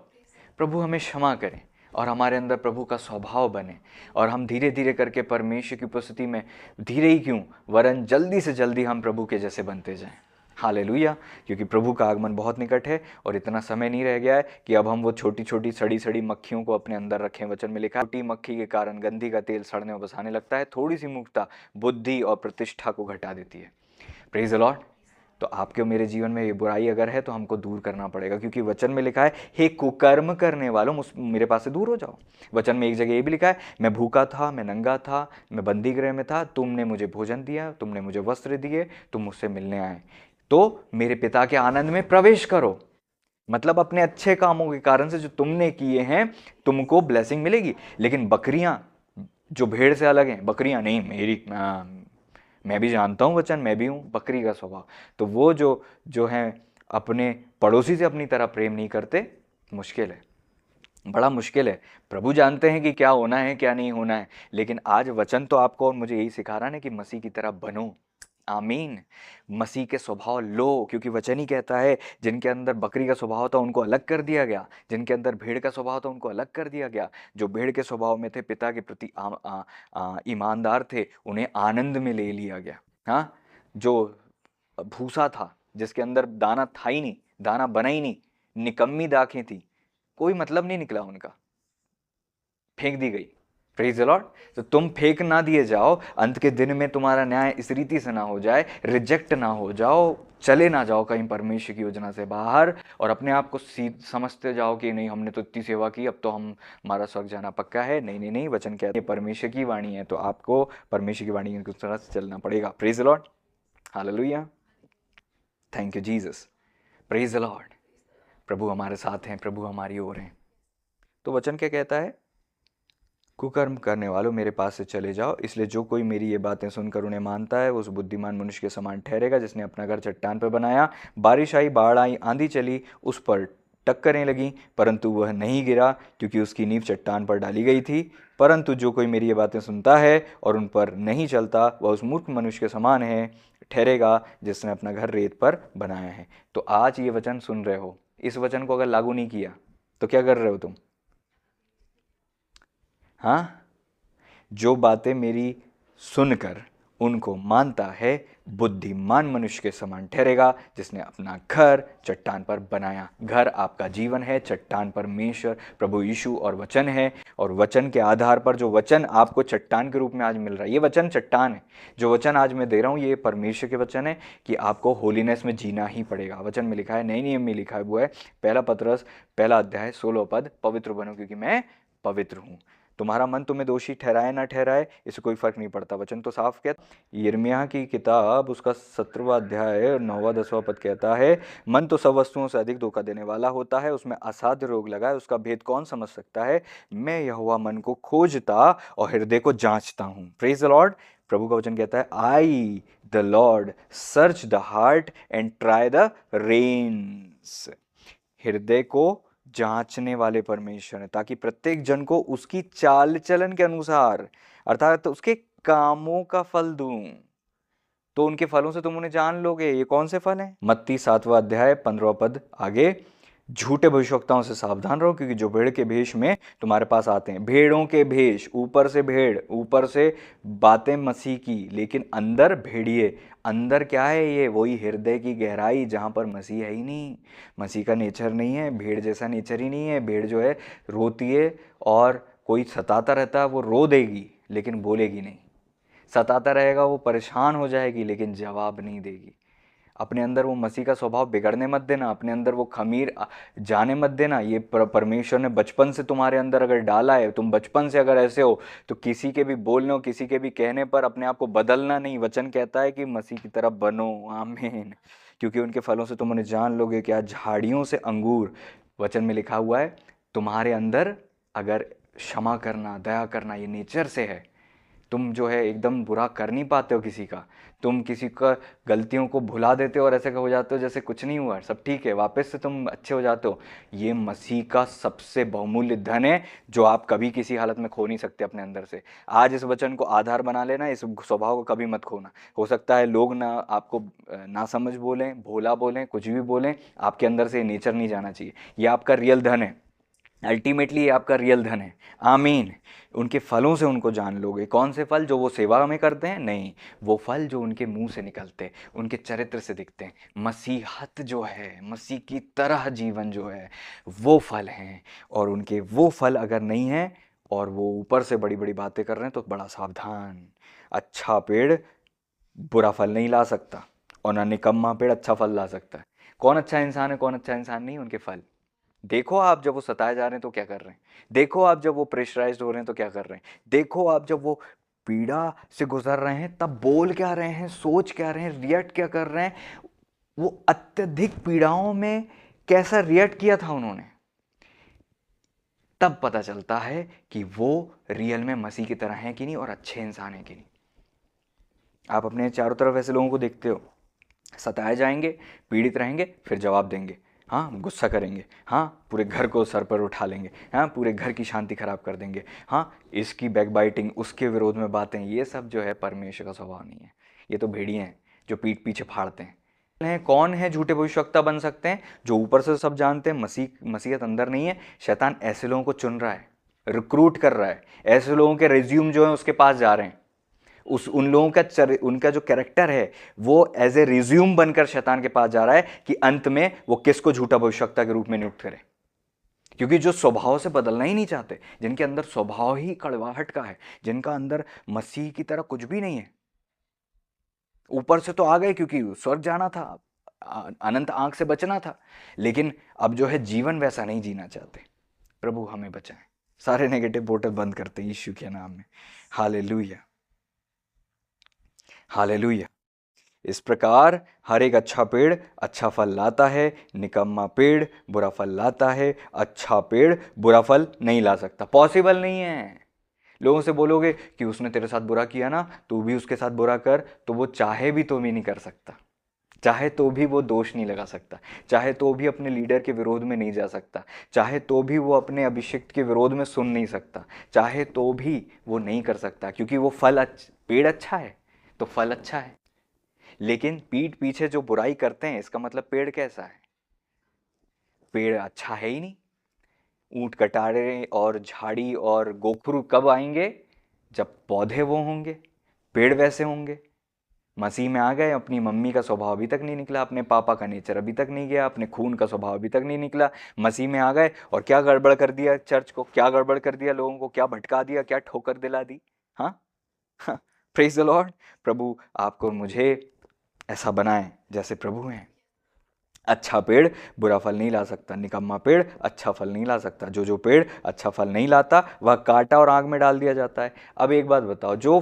प्रभु हमें क्षमा करें और हमारे अंदर प्रभु का स्वभाव बने और हम धीरे धीरे करके परमेश्वर की उपस्थिति में, धीरे ही क्यों वरन जल्दी से जल्दी हम प्रभु के जैसे बनते जाएं। हालेलुया। क्योंकि प्रभु का आगमन बहुत निकट है और इतना समय नहीं रह गया है कि अब हम वो छोटी छोटी सड़ी सड़ी मक्खियों को अपने अंदर रखें। वचन में लिखा है, छोटी मक्खी के कारण गंधी का तेल सड़ने और बसाने लगता है, थोड़ी सी मूर्खता बुद्धि और प्रतिष्ठा को घटा देती है। Praise the Lord. तो आपके और मेरे जीवन में ये बुराई अगर है तो हमको दूर करना पड़ेगा, क्योंकि वचन में लिखा है, हे कुकर्म करने वालों मेरे पास से दूर हो जाओ। वचन में एक जगह ये भी लिखा है, मैं भूखा था, मैं नंगा था, मैं बंदी गृह में था, तुमने मुझे भोजन दिया, तुमने मुझे वस्त्र दिए, तुम मुझसे मिलने आए, तो मेरे पिता के आनंद में प्रवेश करो। मतलब अपने अच्छे कामों के कारण से जो तुमने किए हैं तुमको ब्लेसिंग मिलेगी। लेकिन बकरियां जो भेड़ से अलग हैं, बकरियां नहीं मेरी, मैं भी जानता हूँ वचन, मैं भी हूँ बकरी का स्वभाव, तो वो जो जो हैं अपने पड़ोसी से अपनी तरह प्रेम नहीं करते। मुश्किल है, बड़ा मुश्किल है। प्रभु जानते हैं कि क्या होना है क्या नहीं होना है, लेकिन आज वचन तो आपको और मुझे यही सिखा रहा है कि मसीह की तरह बनो। आमीन। मसीह के स्वभाव लो, क्योंकि वचन ही कहता है जिनके अंदर बकरी का स्वभाव था उनको अलग कर दिया गया, जिनके अंदर भेड़ का स्वभाव था उनको अलग कर दिया गया। जो भेड़ के स्वभाव में थे, पिता के प्रति ईमानदार थे, उन्हें आनंद में ले लिया गया। हाँ, जो भूसा था जिसके अंदर दाना था ही नहीं, दाना बना ही नहीं, निकम्मी दाखें थी, कोई मतलब नहीं निकला उनका, फेंक दी गई। Praise the Lord. तो तुम फेंक ना दिए जाओ, अंत के दिन में तुम्हारा न्याय इस रीति से ना हो जाए, रिजेक्ट ना हो जाओ, चले ना जाओ कहीं परमेश्वर की योजना से बाहर और अपने आप को समझते जाओ कि नहीं हमने तो इतनी सेवा की, अब तो हमारा स्वर्ग जाना पक्का है। नहीं नहीं नहीं, वचन कहते हैं परमेश्वर की वाणी है, तो आपको परमेश्वर की वाणी के अनुसार चलना पड़ेगा। Praise the lord. Hallelujah. Thank you Jesus. Praise the lord. प्रभु हमारे साथ हैं, प्रभु हमारी ओर हैं। तो वचन क्या कहता है, कुकर्म करने वालों मेरे पास से चले जाओ। इसलिए जो कोई मेरी ये बातें सुनकर उन्हें मानता है वो उस बुद्धिमान मनुष्य के समान ठहरेगा जिसने अपना घर चट्टान पर बनाया। बारिश आई, बाढ़ आई, आंधी चली, उस पर टक्करें लगी, परंतु वह नहीं गिरा क्योंकि उसकी नींव चट्टान पर डाली गई थी। परंतु जो कोई मेरी ये बातें सुनता है और उन पर नहीं चलता वह उस मूर्ख मनुष्य के समान है ठहरेगा जिसने अपना घर रेत पर बनाया है। तो आज ये वचन सुन रहे हो, इस वचन को अगर लागू नहीं किया तो क्या कर रहे हो तुम? हाँ, जो बातें मेरी सुनकर उनको मानता है बुद्धिमान मनुष्य के समान ठहरेगा जिसने अपना घर चट्टान पर बनाया। घर आपका जीवन है, चट्टान परमेश्वर प्रभु यीशु और वचन है। और वचन के आधार पर जो वचन आपको चट्टान के रूप में आज मिल रहा है, ये वचन चट्टान है। जो वचन आज मैं दे रहा हूँ ये परमेश्वर के वचन है कि आपको होलीनेस में जीना ही पड़ेगा। वचन में लिखा है, नए नियम में लिखा है, वो है 1 पतरस 1 अध्याय 16 पद, पवित्र बनो क्योंकि मैं पवित्र हूँ। तुम्हारा मन तुम्हें दोषी ठहराए ना ठहराए इससे कोई फर्क नहीं पड़ता। वचन तो साफ कहता, यिर्मयाह की किताब उसका 17वां अध्याय 9वां 10वां पद कहता है, मन तो सब वस्तुओं से अधिक धोखा देने वाला होता है, उसमें असाध्य रोग लगा है, उसका भेद कौन समझ सकता है। मैं यहोवा मन को खोजता और हृदय को जांचता हूँ। Praise the lord. प्रभु का वचन कहता है, I the lord search the heart and try the reins. हृदय को जांचने वाले परमेश्वर है, ताकि प्रत्येक जन को उसकी चाल चलन के अनुसार अर्थात तो उसके कामों का फल दूं। तो उनके फलों से तुम उन्हें जान लोगे। ये कौन से फल हैं? मत्ती 7वां अध्याय 15वां पद आगे, झूठे भविष्यवक्ताओं से सावधान रहो क्योंकि जो भेड़ के भेष में तुम्हारे पास आते हैं, भेड़ों के भेष, ऊपर से भेड़, ऊपर से बातें मसीह की, लेकिन अंदर भेड़िए। अंदर क्या है? ये वही हृदय की गहराई जहाँ पर मसीह है ही नहीं, मसीह का नेचर नहीं है, भेड़ जैसा नेचर ही नहीं है। भेड़ जो है रोती है और कोई सताता रहता है वो रो देगी लेकिन बोलेगी नहीं, सताता रहेगा वो परेशान हो जाएगी लेकिन जवाब नहीं देगी। अपने अंदर वो मसीह का स्वभाव बिगड़ने मत देना, अपने अंदर वो खमीर जाने मत देना। ये परमेश्वर ने बचपन से तुम्हारे अंदर अगर डाला है, तुम बचपन से अगर ऐसे हो तो किसी के भी बोलने हो, किसी के भी कहने पर अपने आप को बदलना नहीं। वचन कहता है कि मसीह की तरफ बनो। आमीन। क्योंकि उनके फलों से तुम उन्हें जान लोगे। क्या? झाड़ियों से अंगूर। वचन में लिखा हुआ है तुम्हारे अंदर अगर क्षमा करना, दया करना ये नेचर से है, तुम जो है एकदम बुरा कर नहीं पाते हो किसी का, तुम किसी का गलतियों को भुला देते हो और ऐसे हो जाते हो जैसे कुछ नहीं हुआ, सब ठीक है, वापस से तुम अच्छे हो जाते हो। ये मसीह का सबसे बहुमूल्य धन है जो आप कभी किसी हालत में खो नहीं सकते अपने अंदर से। आज इस वचन को आधार बना लेना, इस स्वभाव को कभी मत खोना। हो सकता है लोग ना आपको ना समझ बोलें, भोला बोलें, कुछ भी बोलें, आपके अंदर से नेचर नहीं जाना चाहिए। ये आपका रियल धन है। अल्टीमेटली ये आपका रियल धन है। आमीन। उनके फलों से उनको जान लोगे। कौन से फल? जो वो सेवा में करते हैं? नहीं, वो फल जो उनके मुंह से निकलते, उनके चरित्र से दिखते हैं। मसीहत जो है, मसीह की तरह जीवन जो है, वो फल हैं। और उनके वो फल अगर नहीं है और वो ऊपर से बड़ी बड़ी बातें कर रहे हैं तो बड़ा सावधान। अच्छा पेड़ बुरा फल नहीं ला सकता और ना निकम्मा पेड़ अच्छा फल ला सकता है। कौन अच्छा इंसान है, कौन अच्छा इंसान नहीं? उनके फल। देखो आप जब वो सताए जा रहे हैं तो क्या कर रहे हैं, देखो आप जब वो प्रेशराइज्ड हो रहे हैं तो क्या कर रहे हैं, देखो आप जब वो पीड़ा से गुजर रहे हैं तब बोल क्या रहे हैं, सोच क्या रहे हैं, रिएक्ट क्या कर रहे हैं। वो अत्यधिक पीड़ाओं में कैसा रिएक्ट किया था उन्होंने, तब पता चलता है कि वो रियल में मसीह की तरह हैं कि नहीं और अच्छे इंसान हैं कि नहीं। आप अपने चारों तरफ ऐसे लोगों को देखते हो, सताए जाएंगे, पीड़ित रहेंगे, फिर जवाब देंगे, हाँ गुस्सा करेंगे, हाँ पूरे घर को सर पर उठा लेंगे, हाँ पूरे घर की शांति खराब कर देंगे, हाँ इसकी बैकबाइटिंग, उसके विरोध में बातें, ये सब जो है परमेश्वर का स्वभाव नहीं है। ये तो भेड़िए हैं जो पीठ पीछे फाड़ते हैं। कौन है झूठे भविष्यवक्ता बन सकते हैं? जो ऊपर से सब जानते हैं, मसीहत अंदर नहीं है। शैतान ऐसे लोगों को चुन रहा है, रिक्रूट कर रहा है, ऐसे लोगों के रिज्यूम जो है उसके पास जा रहे हैं। उन लोगों का उनका जो कैरेक्टर है वो एज ए रिज्यूम बनकर शैतान के पास जा रहा है कि अंत में वो किसको झूठा भविष्यवक्ता के रूप में नियुक्त करे। क्योंकि जो स्वभाव से बदलना ही नहीं चाहते, जिनके अंदर स्वभाव ही कड़वाहट का है, जिनका अंदर मसीह की तरह कुछ भी नहीं है, ऊपर से तो आ गए क्योंकि स्वर्ग जाना था, अनंत आंख से बचना था, लेकिन अब जो है जीवन वैसा नहीं जीना चाहते। प्रभु हमें बचाएं। सारे नेगेटिव बोतल बंद करते हैं यीशु के नाम में। Hallelujah, hallelujah. इस प्रकार हर एक अच्छा पेड़ अच्छा फल लाता है, निकम्मा पेड़ बुरा फल लाता है। अच्छा पेड़ बुरा फल नहीं ला सकता, पॉसिबल नहीं है। लोगों से बोलोगे कि उसने तेरे साथ बुरा किया ना, तू भी उसके साथ बुरा कर, तो वो चाहे भी तो भी नहीं कर सकता, चाहे तो भी वो दोष नहीं लगा सकता, चाहे तो भी अपने लीडर के विरोध में नहीं जा सकता, चाहे तो भी वो अपने अभिषिक्त के विरोध में सुन नहीं सकता, चाहे तो भी वो नहीं कर सकता, क्योंकि वो पेड़ अच्छा है तो फल अच्छा है। लेकिन पीठ पीछे जो बुराई करते हैं, इसका मतलब पेड़ कैसा है? पेड़ अच्छा है ही नहीं। ऊंट कटारे और झाड़ी और गोखरू कब आएंगे? जब पौधे वो होंगे, पेड़ वैसे होंगे। मसीह में आ गए, अपनी मम्मी का स्वभाव अभी तक नहीं निकला, अपने पापा का नेचर अभी तक नहीं गया, अपने खून का स्वभाव अभी तक नहीं निकला। मसीह में आ गए और क्या गड़बड़ कर दिया चर्च को, क्या गड़बड़ कर दिया लोगों को, क्या भटका दिया, क्या ठोकर दिला दी। हाँ, प्रेज द लॉर्ड। प्रभु आपको मुझे ऐसा बनाए जैसे प्रभु हैं। अच्छा पेड़ बुरा फल नहीं ला सकता, निकम्मा पेड़ अच्छा फल नहीं ला सकता। जो पेड़ अच्छा फल नहीं लाता वह काटा और आग में डाल दिया जाता है। अब एक बात बताओ, जो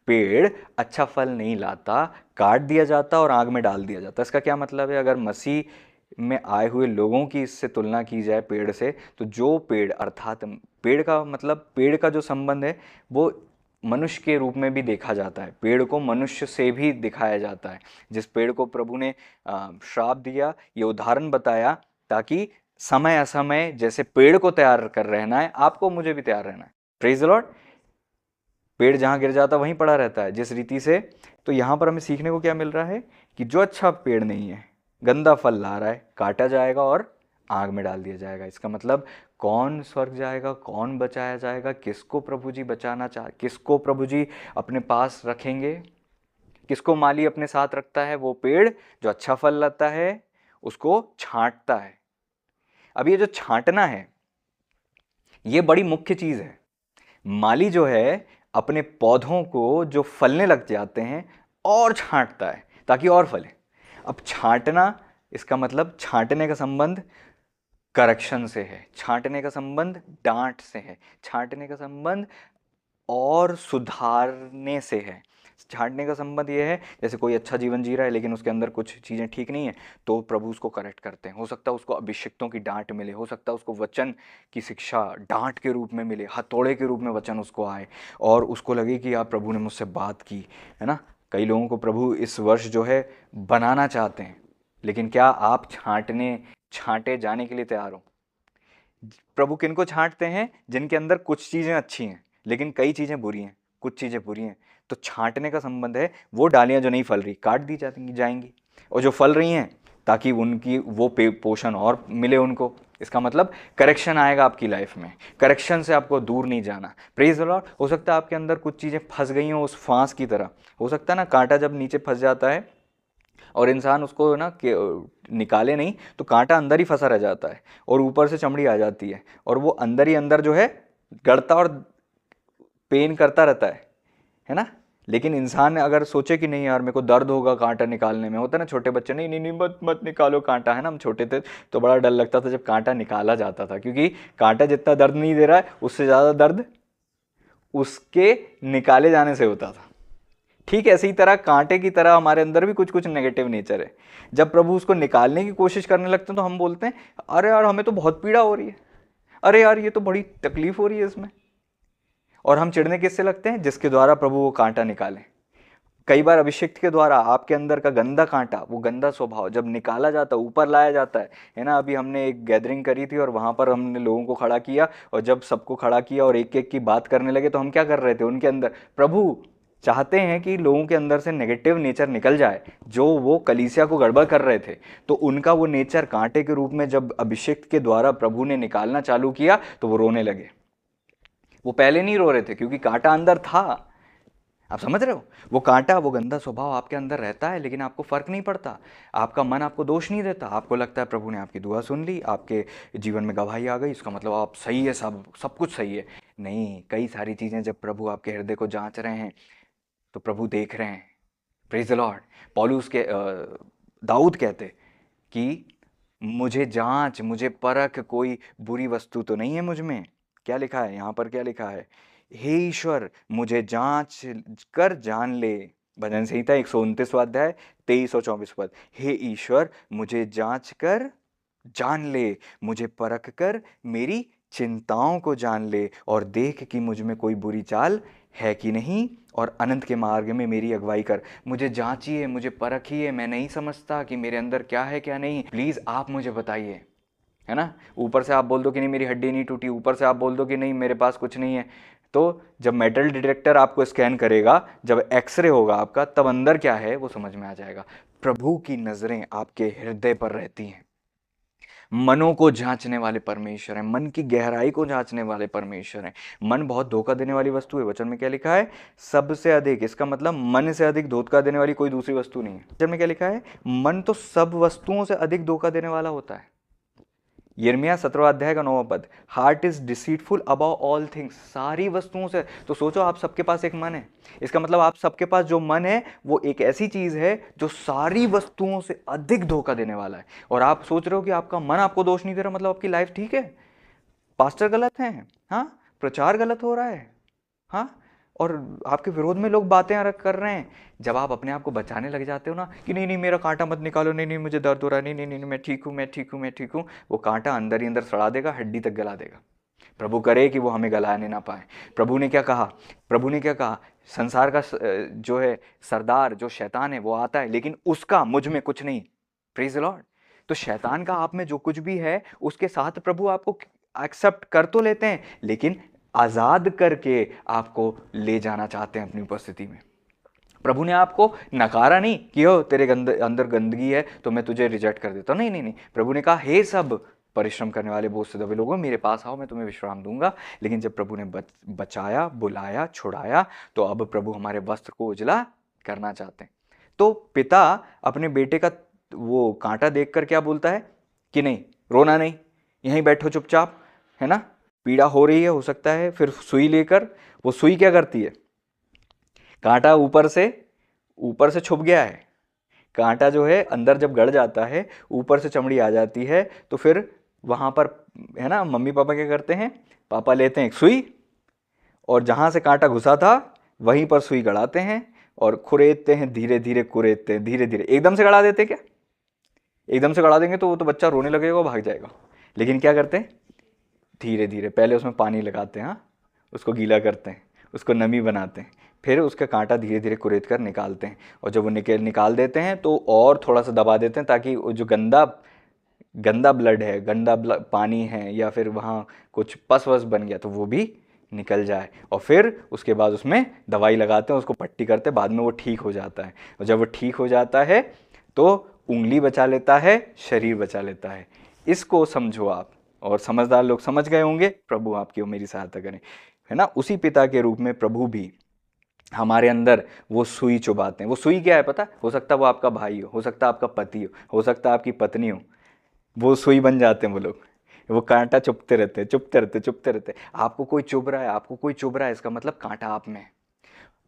पेड़ अच्छा फल नहीं लाता काट दिया जाता और आग में डाल दिया जाता, इसका क्या मतलब है? अगर मसीह में आए हुए लोगों की इससे तुलना की जाए पेड़ से, तो जो पेड़ अर्थात पेड़ का मतलब पेड़ का जो संबंध है वो मनुष्य के रूप में भी देखा जाता है, पेड़ को मनुष्य से भी दिखाया जाता है। जिस पेड़ को प्रभु ने श्राप दिया, ये उदाहरण बताया ताकि समय असमय जैसे पेड़ को तैयार कर रहना है, आपको मुझे भी तैयार रहना है। Praise the Lord. पेड़ जहां गिर जाता वहीं पड़ा रहता है जिस रीति से। तो यहां पर हमें सीखने को क्या मिल रहा है कि जो अच्छा पेड़ नहीं है, गंदा फल ला रहा है, काटा जाएगा और आग में डाल दिया जाएगा। इसका मतलब कौन स्वर्ग जाएगा, कौन बचाया जाएगा, किसको प्रभु जी बचाना किसको प्रभु जी अपने पास रखेंगे, किसको माली अपने साथ रखता है? वो पेड़ जो अच्छा फल लाता है उसको छांटता है। अब ये जो छांटना है ये बड़ी मुख्य चीज है। माली जो है अपने पौधों को जो फलने लग जाते हैं और छांटता है ताकि और फले। अब छांटना, इसका मतलब छांटने का संबंध करेक्शन से है, छांटने का संबंध डांट से है, छांटने का संबंध और सुधारने से है। छांटने का संबंध ये है, जैसे कोई अच्छा जीवन जी रहा है लेकिन उसके अंदर कुछ चीज़ें ठीक नहीं है, तो प्रभु उसको करेक्ट करते हैं। हो सकता है उसको अभिषिक्तों की डांट मिले, हो सकता है उसको वचन की शिक्षा डांट के रूप में मिले, हथौड़े के रूप में वचन उसको आए और उसको लगे कि यार प्रभु ने मुझसे बात की है ना। कई लोगों को प्रभु इस वर्ष जो है बनाना चाहते हैं, लेकिन क्या आप छांटे जाने के लिए तैयार हो? प्रभु किनको छांटते हैं? जिनके अंदर कुछ चीज़ें अच्छी हैं लेकिन कई चीज़ें बुरी हैं, कुछ चीज़ें बुरी हैं। तो छांटने का संबंध है वो डालियां जो नहीं फल रही काट दी जाएंगी, और जो फल रही हैं ताकि उनकी वो पोषण और मिले उनको। इसका मतलब करेक्शन आएगा आपकी लाइफ में, करेक्शन से आपको दूर नहीं जाना। Praise the Lord. हो सकता है आपके अंदर कुछ चीज़ें फंस गई हों उस फांस की तरह। हो सकता है ना, कांटा जब नीचे फंस जाता है और इंसान उसको ना निकाले नहीं तो कांटा अंदर ही फंसा रह जाता है और ऊपर से चमड़ी आ जाती है और वो अंदर ही अंदर जो है गड़ता और पेन करता रहता है ना। लेकिन इंसान अगर सोचे कि नहीं यार मेरे को दर्द होगा कांटा निकालने में, होता है ना छोटे बच्चे, नहीं नहीं नहीं मत मत निकालो कांटा, है ना। हम छोटे थे तो बड़ा डर लगता था जब कांटा निकाला जाता था, क्योंकि कांटा जितना दर्द नहीं दे रहा है उससे ज़्यादा दर्द उसके निकाले जाने से होता था। ठीक ऐसी तरह कांटे की तरह हमारे अंदर भी कुछ कुछ नेगेटिव नेचर है। जब प्रभु उसको निकालने की कोशिश करने लगते हैं तो हम बोलते हैं अरे यार हमें तो बहुत पीड़ा हो रही है, अरे यार ये तो बड़ी तकलीफ हो रही है इसमें। और हम चिढ़ने किससे लगते हैं? जिसके द्वारा प्रभु वो कांटा निकाले। कई बार अभिषेक के द्वारा आपके अंदर का गंदा कांटा, वो गंदा स्वभाव जब निकाला जाता है, ऊपर लाया जाता है ना। अभी हमने एक गैदरिंग करी थी और वहां पर हमने लोगों को खड़ा किया और जब सबको खड़ा किया और एक एक की बात करने लगे तो हम क्या कर रहे थे? उनके अंदर प्रभु चाहते हैं कि लोगों के अंदर से नेगेटिव नेचर निकल जाए, जो वो कलीसिया को गड़बड़ कर रहे थे। तो उनका वो नेचर कांटे के रूप में जब अभिषेक के द्वारा प्रभु ने निकालना चालू किया तो वो रोने लगे। वो पहले नहीं रो रहे थे क्योंकि कांटा अंदर था। आप समझ रहे हो? वो कांटा, वो गंदा स्वभाव आपके अंदर रहता है, लेकिन आपको फर्क नहीं पड़ता। आपका मन आपको दोष नहीं देता। आपको लगता है प्रभु ने आपकी दुआ सुन ली, आपके जीवन में गवाही आ गई, इसका मतलब आप सही है, सब कुछ सही है। नहीं, कई सारी चीज़ें जब प्रभु आपके हृदय को जांच रहे हैं तो प्रभु देख रहे हैं। Praise the Lord. पौलुस के दाऊद कहते कि मुझे जांच, मुझे परख, कोई बुरी वस्तु तो नहीं है मुझ में। क्या लिखा है यहाँ पर? क्या लिखा है? हे ईश्वर मुझे जांच कर जान ले। भजन संहिता 129 अध्याय 23 और 24 पद। हे ईश्वर मुझे जांच कर जान ले, मुझे परख कर मेरी चिंताओं को जान ले और देख कि मुझ में कोई बुरी चाल है कि नहीं और अनंत के मार्ग में मेरी अगुवाई कर। मुझे जांचिए, मुझे परखिए। मैं नहीं समझता कि मेरे अंदर क्या है क्या नहीं, प्लीज़ आप मुझे बताइए, है ना। ऊपर से आप बोल दो कि नहीं मेरी हड्डी नहीं टूटी, ऊपर से आप बोल दो कि नहीं मेरे पास कुछ नहीं है। तो जब मेटल डिटेक्टर आपको स्कैन करेगा, जब एक्सरे होगा आपका, तब अंदर क्या है वो समझ में आ जाएगा। प्रभु की नजरें आपके हृदय पर रहती हैं। मनों को जांचने वाले परमेश्वर हैं, मन की गहराई को जांचने वाले परमेश्वर हैं। मन बहुत धोखा देने वाली वस्तु है। वचन में क्या लिखा है? सबसे अधिक। इसका मतलब मन से अधिक धोखा देने वाली कोई दूसरी वस्तु नहीं है। वचन में क्या लिखा है? मन तो सब वस्तुओं से अधिक धोखा देने वाला होता है। यिर्मयाह 17 अध्याय का 9वां पद। Heart is deceitful above all things. सारी वस्तुओं से। तो सोचो आप सबके पास एक मन है, इसका मतलब आप सबके पास जो मन है वो एक ऐसी चीज है जो सारी वस्तुओं से अधिक धोखा देने वाला है। और आप सोच रहे हो कि आपका मन आपको दोष नहीं दे रहा, मतलब आपकी लाइफ ठीक है, पास्टर गलत है, हाँ, प्रचार गलत हो रहा है, हाँ, और आपके विरोध में लोग बातें कर रहे हैं। जब आप अपने आप को बचाने लग जाते हो ना कि नहीं नहीं मेरा कांटा मत निकालो, नहीं नहीं मुझे दर्द हो रहा है, नहीं नहीं नहीं मैं ठीक हूँ, मैं ठीक हूँ, मैं ठीक हूँ, वो कांटा अंदर ही अंदर सड़ा देगा, हड्डी तक गला देगा। प्रभु करे कि वो हमें गलाने ना पाए। प्रभु ने क्या कहा? प्रभु ने क्या कहा? संसार का जो है सरदार, जो शैतान है, वो आता है लेकिन उसका मुझ में कुछ नहीं। Praise the Lord. तो शैतान का आप में जो कुछ भी है उसके साथ प्रभु आपको एक्सेप्ट कर तो लेते हैं, लेकिन आजाद करके आपको ले जाना चाहते हैं अपनी उपस्थिति में। प्रभु ने आपको नकारा नहीं कि हो तेरे अंदर गंदगी है तो मैं तुझे रिजेक्ट कर देता हूं। नहीं नहीं नहीं, प्रभु ने कहा हे सब परिश्रम करने वाले बोझ से दबे लोगों, मेरे पास आओ, मैं तुम्हें विश्राम दूंगा। लेकिन जब प्रभु ने बचाया, बुलाया, छुड़ाया, तो अब प्रभु हमारे वस्त्र को उजला करना चाहते हैं। तो पिता अपने बेटे का वो कांटा देखकर क्या बोलता है कि नहीं, रोना नहीं, यहीं बैठो चुपचाप, है ना, पीड़ा हो रही है, हो सकता है। फिर सुई लेकर, वो सुई क्या करती है? कांटा ऊपर से छुप गया है, कांटा जो है अंदर जब गड़ जाता है, ऊपर से चमड़ी आ जाती है, तो फिर वहां पर, है ना, मम्मी पापा क्या करते हैं? पापा लेते हैं एक सुई और जहां से कांटा घुसा था वहीं पर सुई गड़ाते हैं और खुरेदते हैं, धीरे धीरे कुरेदते हैं, धीरे धीरे। एकदम से गड़ा देते क्या? एकदम से गड़ा देंगे तो वो तो बच्चा रोने लगेगा, भाग जाएगा। लेकिन क्या करते हैं? धीरे धीरे पहले उसमें पानी लगाते हैं, हाँ, उसको गीला करते हैं, उसको नमी बनाते हैं, फिर उसका कांटा धीरे धीरे कुरेद कर निकालते हैं। और जब वो निकाल देते हैं तो और थोड़ा सा दबा देते हैं ताकि वो जो गंदा ब्लड है, पानी है, या फिर वहाँ कुछ पस वस बन गया तो वो भी निकल जाए। और फिर उसके बाद उसमें दवाई लगाते हैं, उसको पट्टी करते हैं, बाद में वो ठीक हो जाता है। और जब वो ठीक हो जाता है तो उंगली बचा लेता है, शरीर बचा लेता है। इसको समझो आप और समझदार लोग समझ गए होंगे, प्रभु आपकी और मेरी सहायता करें, है ना। उसी पिता के रूप में प्रभु भी हमारे अंदर वो सुई चुभाते हैं। वो सुई क्या है पता? हो सकता है वो आपका भाई हो सकता है आपका पति हो सकता है आपकी पत्नी हो। वो सुई बन जाते हैं वो लोग। वो कांटा चुभते रहते हैं, चुभते रहते चुभते रहते। आपको कोई चुभ रहा है, आपको कोई चुभ रहा है, इसका मतलब कांटा आप में है।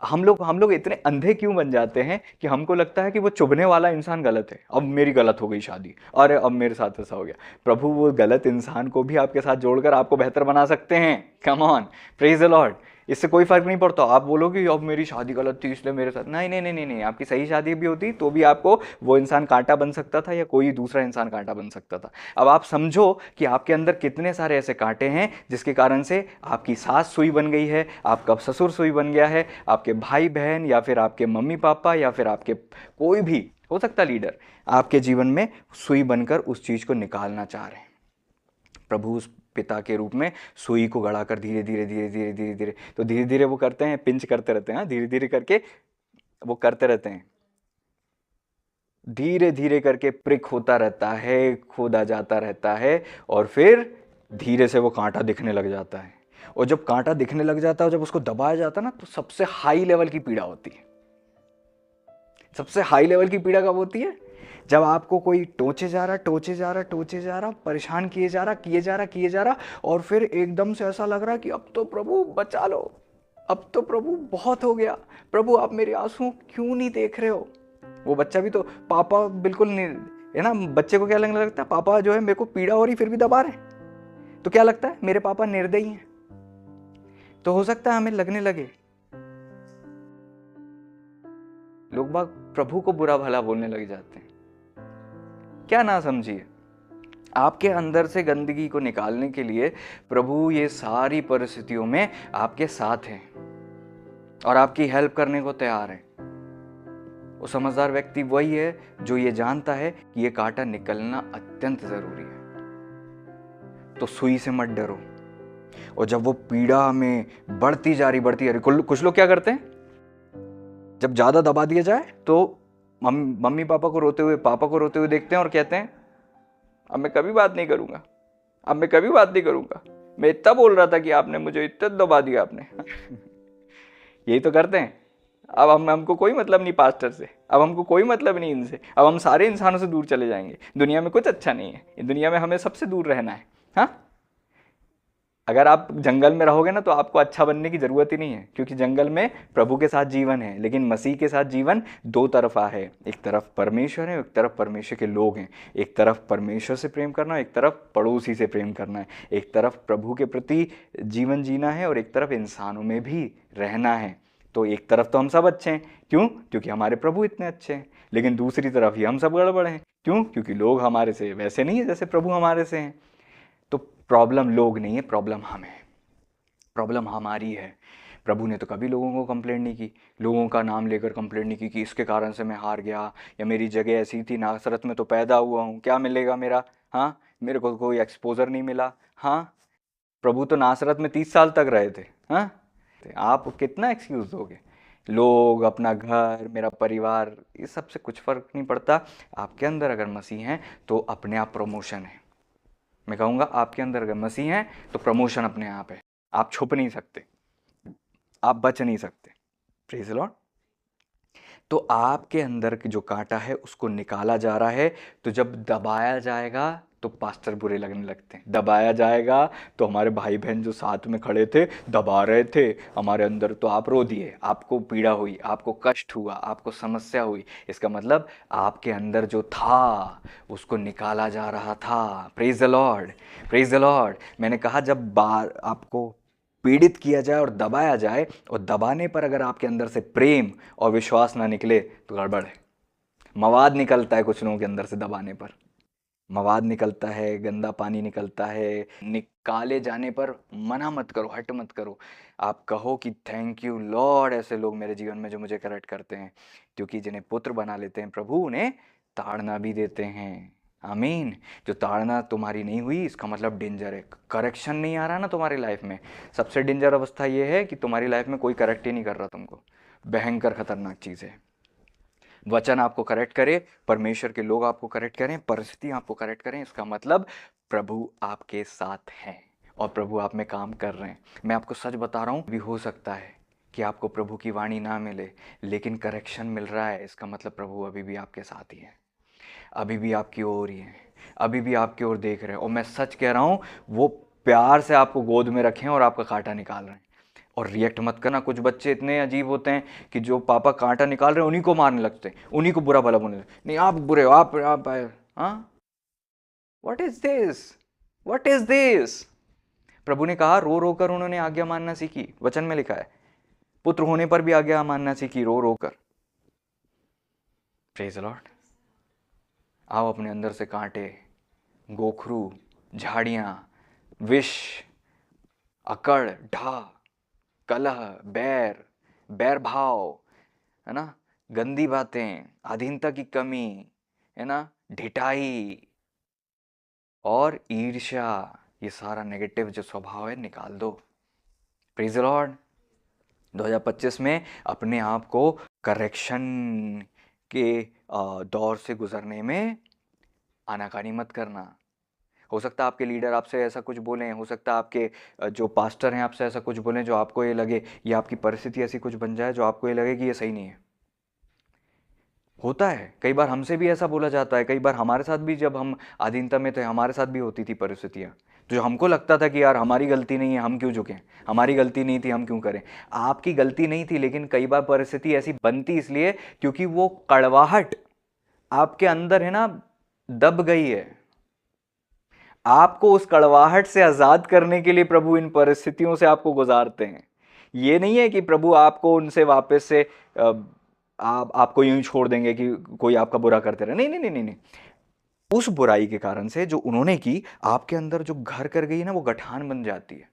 हम लोग इतने अंधे क्यों बन जाते हैं कि हमको लगता है कि वो चुभने वाला इंसान गलत है। अब मेरी गलत हो गई शादी, अरे अब मेरे साथ ऐसा हो गया। प्रभु वो गलत इंसान को भी आपके साथ जोड़कर आपको बेहतर बना सकते हैं। Come on, praise the Lord. इससे कोई फर्क नहीं पड़ता। आप बोलोगे अब मेरी शादी गलत थी इसलिए मेरे साथ, नहीं नहीं नहीं नहीं नहीं, आपकी सही शादी भी होती तो भी आपको वो इंसान कांटा बन सकता था या कोई दूसरा इंसान कांटा बन सकता था। अब आप समझो कि आपके अंदर कितने सारे ऐसे कांटे हैं जिसके कारण से आपकी सास सुई बन गई है, आपका ससुर सुई बन गया है, आपके भाई बहन या फिर आपके मम्मी पापा या फिर आपके कोई भी हो सकता लीडर आपके जीवन में सुई बनकर उस चीज को निकालना चाह रहे हैं। प्रभु उस पिता के रूप में सुई को गड़ाकर धीरे धीरे धीरे धीरे धीरे धीरे, तो धीरे धीरे वो करते हैं, पिंच करते रहते हैं, धीरे धीरे करके वो करते रहते हैं, धीरे धीरे करके प्रिक होता रहता है, खोदा जाता रहता है, और फिर धीरे से वो कांटा दिखने लग जाता है। और जब कांटा दिखने लग जाता है, जब उसको दबाया जाता है ना, तो सबसे हाई लेवल की पीड़ा होती है। सबसे हाई लेवल की पीड़ा कब होती है? जब आपको कोई टोचे जा रहा टोचे जा रहा टोचे जा रहा, परेशान किए जा रहा किए जा रहा किए जा रहा, और फिर एकदम से ऐसा लग रहा कि अब तो प्रभु बचा लो, अब तो प्रभु बहुत हो गया, प्रभु आप मेरे आंसू क्यों नहीं देख रहे हो। वो बच्चा भी तो, पापा बिल्कुल नहीं, है ना। बच्चे को क्या लगने लगता है? पापा जो है मेरे को पीड़ा हो रही फिर भी दबा रहे, तो क्या लगता है? मेरे पापा निर्दयी हैं। तो हो सकता है हमें लगने लगे, लोग बाग प्रभु को बुरा भला बोलने लग जाते हैं। क्या ना समझिए, आपके अंदर से गंदगी को निकालने के लिए प्रभु ये सारी परिस्थितियों में आपके साथ हैं और आपकी हेल्प करने को तैयार है। वो समझदार व्यक्ति वही है जो ये जानता है कि ये कांटा निकलना अत्यंत जरूरी है। तो सुई से मत डरो। और जब वो पीड़ा में बढ़ती जा रही, कुछ लोग क्या करते हैं, जब ज्यादा दबा दिया जाए तो मम्मी पापा को रोते हुए, पापा को रोते हुए देखते हैं और कहते हैं अब मैं कभी बात नहीं करूंगा, अब मैं कभी बात नहीं करूंगा, मैं इतना बोल रहा था कि आपने मुझे इतना दबा दिया आपने। यही तो करते हैं। अब हमको कोई मतलब नहीं पास्टर से, अब हमको कोई मतलब नहीं इनसे, अब हम सारे इंसानों से दूर चले जाएंगे, दुनिया में कुछ अच्छा नहीं है, दुनिया में हमें सबसे दूर रहना है। हाँ, अगर आप जंगल में रहोगे ना तो आपको अच्छा बनने की जरूरत ही नहीं है, क्योंकि जंगल में प्रभु के साथ जीवन है, लेकिन मसीह के साथ जीवन दो तरफा है। एक तरफ परमेश्वर है, एक तरफ परमेश्वर के लोग हैं। एक तरफ परमेश्वर से प्रेम करना, एक तरफ पड़ोसी से प्रेम करना है। एक तरफ प्रभु के प्रति जीवन जीना है और एक तरफ इंसानों में भी रहना है। तो एक तरफ तो हम सब अच्छे हैं, क्यों? क्योंकि हमारे प्रभु इतने अच्छे हैं। लेकिन दूसरी तरफ ही हम सब गड़बड़ हैं, क्यों? क्योंकि लोग हमारे से वैसे नहीं है जैसे प्रभु हमारे से हैं। तो प्रॉब्लम लोग नहीं है, प्रॉब्लम हम है, प्रॉब्लम हमारी है। प्रभु ने तो कभी लोगों को कंप्लेंट नहीं की, लोगों का नाम लेकर कंप्लेंट नहीं की कि इसके कारण से मैं हार गया, या मेरी जगह ऐसी थी, नासरत में तो पैदा हुआ हूँ, क्या मिलेगा मेरा? हाँ, मेरे को कोई एक्सपोजर नहीं मिला। हाँ, प्रभु तो नासरत में 30 साल तक रहे थे। हाँ, आप कितना एक्सक्यूज दोगे? लोग, अपना घर, मेरा परिवार, इस सब से कुछ फर्क नहीं पड़ता। आपके अंदर अगर मसीह हैं तो अपने आप प्रमोशन है। मैं कहूँगा आपके अंदर अगर मसीह हैं तो प्रमोशन अपने आप है। आप छुप नहीं सकते, आप बच नहीं सकते। Praise the Lord. तो आपके अंदर की जो कांटा है उसको निकाला जा रहा है। तो जब दबाया जाएगा तो पास्टर बुरे लगने लगते हैं, दबाया जाएगा तो हमारे भाई बहन जो साथ में खड़े थे दबा रहे थे हमारे अंदर, तो आप रो दिए, आपको पीड़ा हुई, आपको कष्ट हुआ, आपको समस्या हुई। इसका मतलब आपके अंदर जो था उसको निकाला जा रहा था। Praise the Lord, praise the Lord. मैंने कहा जब बार आपको पीड़ित किया जाए और दबाया जाए, और दबाने पर अगर आपके अंदर से प्रेम और विश्वास ना निकले तो गड़बड़ है। मवाद निकलता है कुछ लोगों के अंदर से दबाने पर, मवाद निकलता है, गंदा पानी निकलता है। निकाले जाने पर मना मत करो, हट मत करो। आप कहो कि थैंक यू लॉर्ड, ऐसे लोग मेरे जीवन में जो मुझे करेक्ट करते हैं, क्योंकि जिन्हें पुत्र बना लेते हैं प्रभु उन्हें ताड़ना भी देते हैं। आमीन। जो ताड़ना तुम्हारी नहीं हुई इसका मतलब डेंजर है, करेक्शन नहीं आ रहा ना तुम्हारी लाइफ में। सबसे डेंजर अवस्था ये है कि तुम्हारी लाइफ में कोई करेक्ट ही नहीं कर रहा तुमको, भयंकर खतरनाक चीज़ है। वचन आपको करेक्ट करे, परमेश्वर के लोग आपको करेक्ट करें, परिस्थिति आपको करेक्ट करें, इसका मतलब प्रभु आपके साथ हैं और प्रभु आप में काम कर रहे हैं। मैं आपको सच बता रहा हूँ, भी हो सकता है कि आपको प्रभु की वाणी ना मिले, लेकिन करेक्शन मिल रहा है, इसका मतलब प्रभु अभी भी आपके साथ ही है, अभी भी आपकी ओर ही है, अभी भी आपकी ओर देख रहे हैं। और मैं सच कह रहा हूँ, वो प्यार से आपको गोद में रखें और आपका कांटा निकाल रहे हैं। और रिएक्ट मत करना। कुछ बच्चे इतने अजीब होते हैं कि जो पापा कांटा निकाल रहे हैं उन्हीं को मारने लगते हैं, उन्हीं को बुरा भला बोलने लगते हैं। नहीं, आप बुरे हो, आप हाँ, what is this, what is this. प्रभु ने कहा, रो रो कर उन्होंने आज्ञा मानना सीखी, वचन में लिखा है, पुत्र होने पर भी आज्ञा मानना सीखी रो रो कर। Praise the Lord. आओ अपने अंदर से कांटे, गोखरू, झाड़ियां, विष, अकड़, ढा, कलह, बैर, बैर भाव, है ना, गंदी बातें, अधीनता की कमी, है ना, ढिठाई और ईर्ष्या, ये सारा नेगेटिव जो स्वभाव है निकाल दो। Praise the Lord. 2025 में अपने आप को करेक्शन के दौर से गुजरने में आनाकानी मत करना। हो सकता है आपके लीडर आपसे ऐसा कुछ बोलें, हो सकता है आपके जो पास्टर हैं आपसे ऐसा कुछ बोलें जो आपको ये लगे, या आपकी परिस्थिति ऐसी कुछ बन जाए जो आपको ये लगे कि ये सही नहीं है। होता है, कई बार हमसे भी ऐसा बोला जाता है, कई बार हमारे साथ भी, जब हम अधीनता में थे हमारे साथ भी होती थी परिस्थितियाँ, तो जो हमको लगता था कि यार हमारी गलती नहीं है, हम क्यों झुकें, हमारी गलती नहीं थी, हम क्यों करें। आपकी गलती नहीं थी, लेकिन कई बार परिस्थिति ऐसी बनती इसलिए क्योंकि वो कड़वाहट आपके अंदर है ना दब गई है। आपको उस कड़वाहट से आजाद करने के लिए प्रभु इन परिस्थितियों से आपको गुजारते हैं। ये नहीं है कि प्रभु आपको उनसे वापस से आपको यूं ही छोड़ देंगे कि कोई आपका बुरा करते रहे। नहीं नहीं नहीं नहीं नहीं। उस बुराई के कारण से जो उन्होंने की, आपके अंदर जो घर कर गई है ना, वो गठान बन जाती है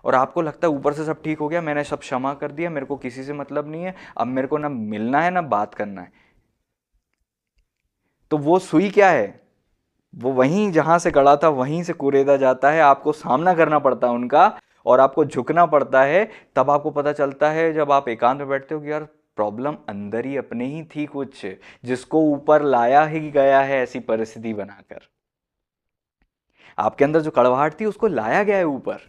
और आपको लगता है ऊपर से सब ठीक हो गया, मैंने सब क्षमा कर दिया, मेरे को किसी से मतलब नहीं है, अब मेरे को ना मिलना है ना बात करना है। तो वो सुई क्या है, वो वहीं जहां से गड़ा था वहीं से कुरेदा जाता है। आपको सामना करना पड़ता है उनका और आपको झुकना पड़ता है। तब आपको पता चलता है जब आप एकांत में बैठते हो कि यार प्रॉब्लम अंदर ही अपने ही थी कुछ, जिसको ऊपर लाया ही गया है ऐसी परिस्थिति बनाकर। आपके अंदर जो कड़वाहट थी उसको लाया गया है ऊपर।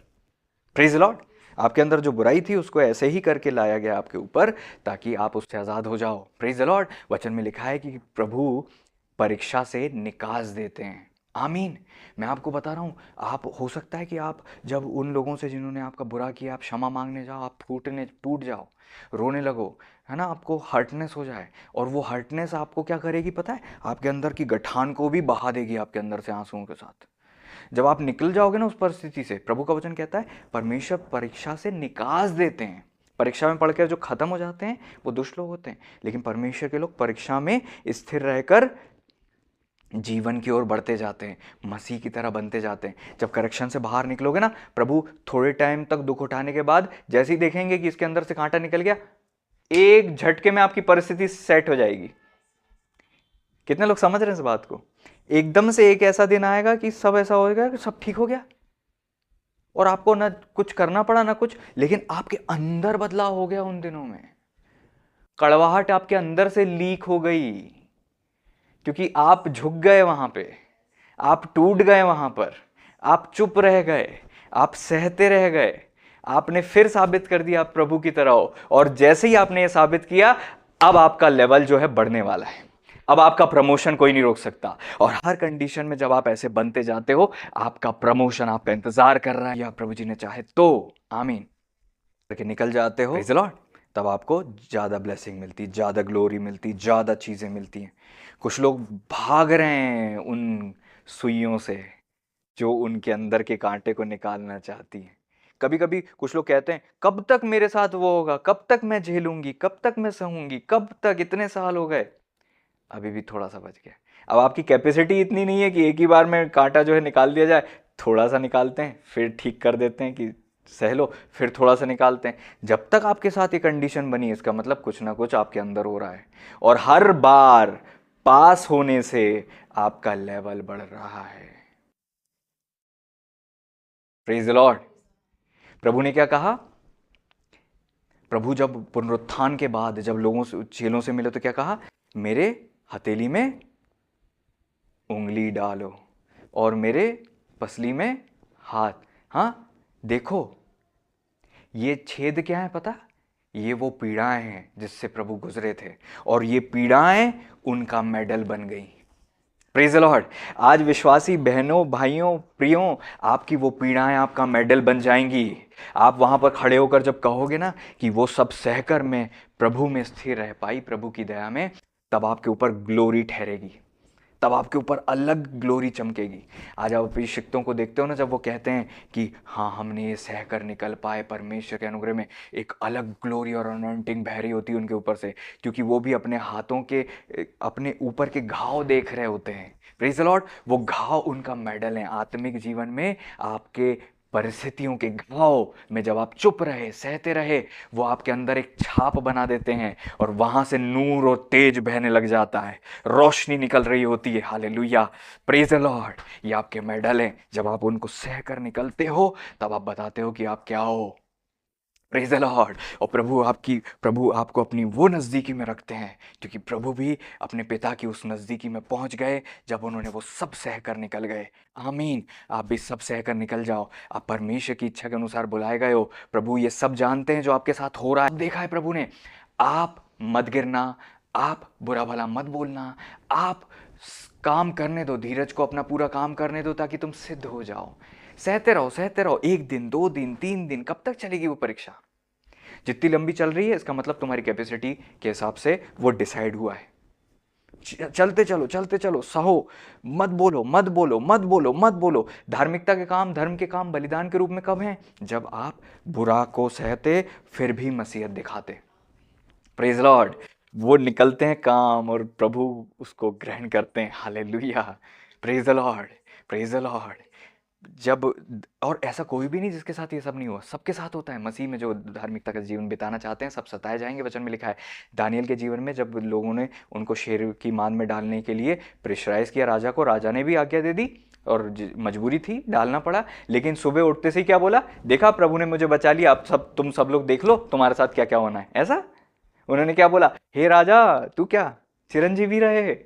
Praise Lord. आपके अंदर जो बुराई थी उसको ऐसे ही करके लाया गया आपके ऊपर ताकि आप उससे आजाद हो जाओ। Praise Lord. वचन में लिखा है कि प्रभु परीक्षा से निकास देते हैं। आमीन। मैं आपको बता रहा हूं, आप हो सकता है कि आप जब उन लोगों से जिन्होंने आपका बुरा किया आप क्षमा मांगने जाओ, आप टूट जाओ, रोने लगो, है ना, आपको हर्टनेस हो जाए। और वो हर्टनेस आपको क्या करेगी पता है, आपके अंदर की गठान को भी बहा देगी आपके अंदर से आंसुओं के साथ। जब आप निकल जाओगे ना उस परिस्थिति से, प्रभु का वचन कहता है परमेश्वर परीक्षा से निकास देते हैं। परीक्षा में पढ़कर जो खत्म हो जाते हैं वो दुष्ट लोग होते हैं, लेकिन परमेश्वर के लोग परीक्षा में स्थिर रहकर जीवन की ओर बढ़ते जाते हैं, मसीह की तरह बनते जाते हैं। जब करेक्शन से बाहर निकलोगे ना, प्रभु थोड़े टाइम तक दुख उठाने के बाद जैसे ही देखेंगे कि इसके अंदर से कांटा निकल गया, एक झटके में आपकी परिस्थिति सेट हो जाएगी। कितने लोग समझ रहे हैं इस बात को? एकदम से एक ऐसा दिन आएगा कि सब ऐसा हो गया कि सब ठीक हो गया और आपको ना कुछ करना पड़ा ना कुछ, लेकिन आपके अंदर बदलाव हो गया। उन दिनों में कड़वाहट आपके अंदर से लीक हो गई क्योंकि आप झुक गए वहां पे, आप टूट गए वहां पर, आप चुप रह गए, आप सहते रह गए। आपने फिर साबित कर दिया आप प्रभु की तरह हो, और जैसे ही आपने ये साबित किया, अब आपका लेवल जो है बढ़ने वाला है। अब आपका प्रमोशन कोई नहीं रोक सकता। और हर कंडीशन में जब आप ऐसे बनते जाते हो, आपका प्रमोशन आपका इंतजार कर रहा है, या प्रभु जी ने चाहे तो। आमीन करके निकल जाते हो, प्रेज़ द लॉर्ड, तब आपको ज्यादा ब्लेसिंग मिलती, ज्यादा ग्लोरी मिलती, ज्यादा चीजें मिलती हैं। कुछ लोग भाग रहे हैं उन सुइयों से जो उनके अंदर के कांटे को निकालना चाहती हैं। कभी कभी कुछ लोग कहते हैं कब तक मेरे साथ वो होगा, कब तक मैं झेलूंगी, कब तक मैं सहूंगी, कब तक, इतने साल हो गए। अभी भी थोड़ा सा बच गया। अब आपकी कैपेसिटी इतनी नहीं है कि एक ही बार में कांटा जो है निकाल दिया जाए। थोड़ा सा निकालते हैं, फिर ठीक कर देते हैं कि सह लो, फिर थोड़ा सा निकालते हैं। जब तक आपके साथ ये कंडीशन बनी, इसका मतलब कुछ ना कुछ आपके अंदर हो रहा है, और हर बार पास होने से आपका लेवल बढ़ रहा है। Praise the lord. प्रभु ने क्या कहा? प्रभु जब पुनरुत्थान के बाद जब लोगों से, चेलों से मिले तो क्या कहा? मेरे हथेली में उंगली डालो और मेरे पसली में हाथ। हाँ, देखो ये छेद क्या है पता? ये वो पीड़ाएं हैं जिससे प्रभु गुजरे थे, और ये पीड़ाएं उनका मेडल बन गई। Praise the Lord. आज विश्वासी बहनों, भाइयों, प्रियों, आपकी वो पीड़ाएं आपका मेडल बन जाएंगी। आप वहां पर खड़े होकर जब कहोगे ना कि वो सब सहकर मैं प्रभु में स्थिर रह पाई, प्रभु की दया में, तब आपके ऊपर ग्लोरी ठहरेगी, तब आपके ऊपर अलग ग्लोरी चमकेगी। आज आप अभिषिक्तों को देखते हो ना, जब वो कहते हैं कि हाँ हमने ये सह कर निकल पाए, परमेश्वर के अनुग्रह में एक अलग ग्लोरी और अनॉइंटिंग बह रही होती है उनके ऊपर से, क्योंकि वो भी अपने हाथों के, अपने ऊपर के घाव देख रहे होते हैं। Praise the Lord. वो घाव उनका मेडल है आत्मिक जीवन में। आपके परिस्थितियों के घाव में जब आप चुप रहे, सहते रहे, वो आपके अंदर एक छाप बना देते हैं, और वहां से नूर और तेज बहने लग जाता है, रोशनी निकल रही होती है। Hallelujah, praise the Lord. ये आपके मेडल हैं। जब आप उनको सह कर निकलते हो, तब आप बताते हो कि आप क्या हो। Praise the Lord. और प्रभु आपको अपनी वो नज़दीकी में रखते हैं, क्योंकि प्रभु भी अपने पिता की उस नज़दीकी में पहुंच गए जब उन्होंने वो सब सह कर निकल गए। आमीन। आप भी सब सह कर निकल जाओ। आप परमेश्वर की इच्छा के अनुसार बुलाए गए हो। प्रभु ये सब जानते हैं जो आपके साथ हो रहा है, देखा है प्रभु ने। आप मत गिरना, आप बुरा भला मत बोलना, आप काम करने दो, धीरज को अपना पूरा काम करने दो, ताकि तुम सिद्ध हो जाओ। सहते रहो, सहते रहो। 1 दिन, 2 दिन, 3 दिन, कब तक चलेगी वो परीक्षा? जितनी लंबी चल रही है, इसका मतलब तुम्हारी कैपेसिटी के हिसाब से वो डिसाइड हुआ है। चलते चलो, चलते चलो, सहो, मत बोलो, मत बोलो, मत बोलो, मत बोलो। धार्मिकता के काम, धर्म के काम बलिदान के रूप में कब हैं? जब आप बुरा को सहते फिर भी मसीहत दिखाते। Praise Lord. वो निकलते हैं काम और प्रभु उसको ग्रहण करते हैं। Hallelujah, praise the Lord, praise the Lord. जब, और ऐसा कोई भी नहीं जिसके साथ ये सब नहीं हुआ, सबके साथ होता है। मसीह में जो धार्मिकता का जीवन बिताना चाहते हैं, सब सताए जाएंगे। वचन में लिखा है दानियल के जीवन में, जब लोगों ने उनको शेर की मान में डालने के लिए प्रेशराइज किया राजा को, राजा ने भी आज्ञा दे दी और मजबूरी थी, डालना पड़ा। लेकिन सुबह उठते से क्या बोला? देखा, प्रभु ने मुझे बचा लिया, अब सब तुम सब लोग देख लो तुम्हारे साथ क्या क्या होना है। ऐसा उन्होंने क्या बोला? हे राजा, तू क्या चिरंजीवी रहे।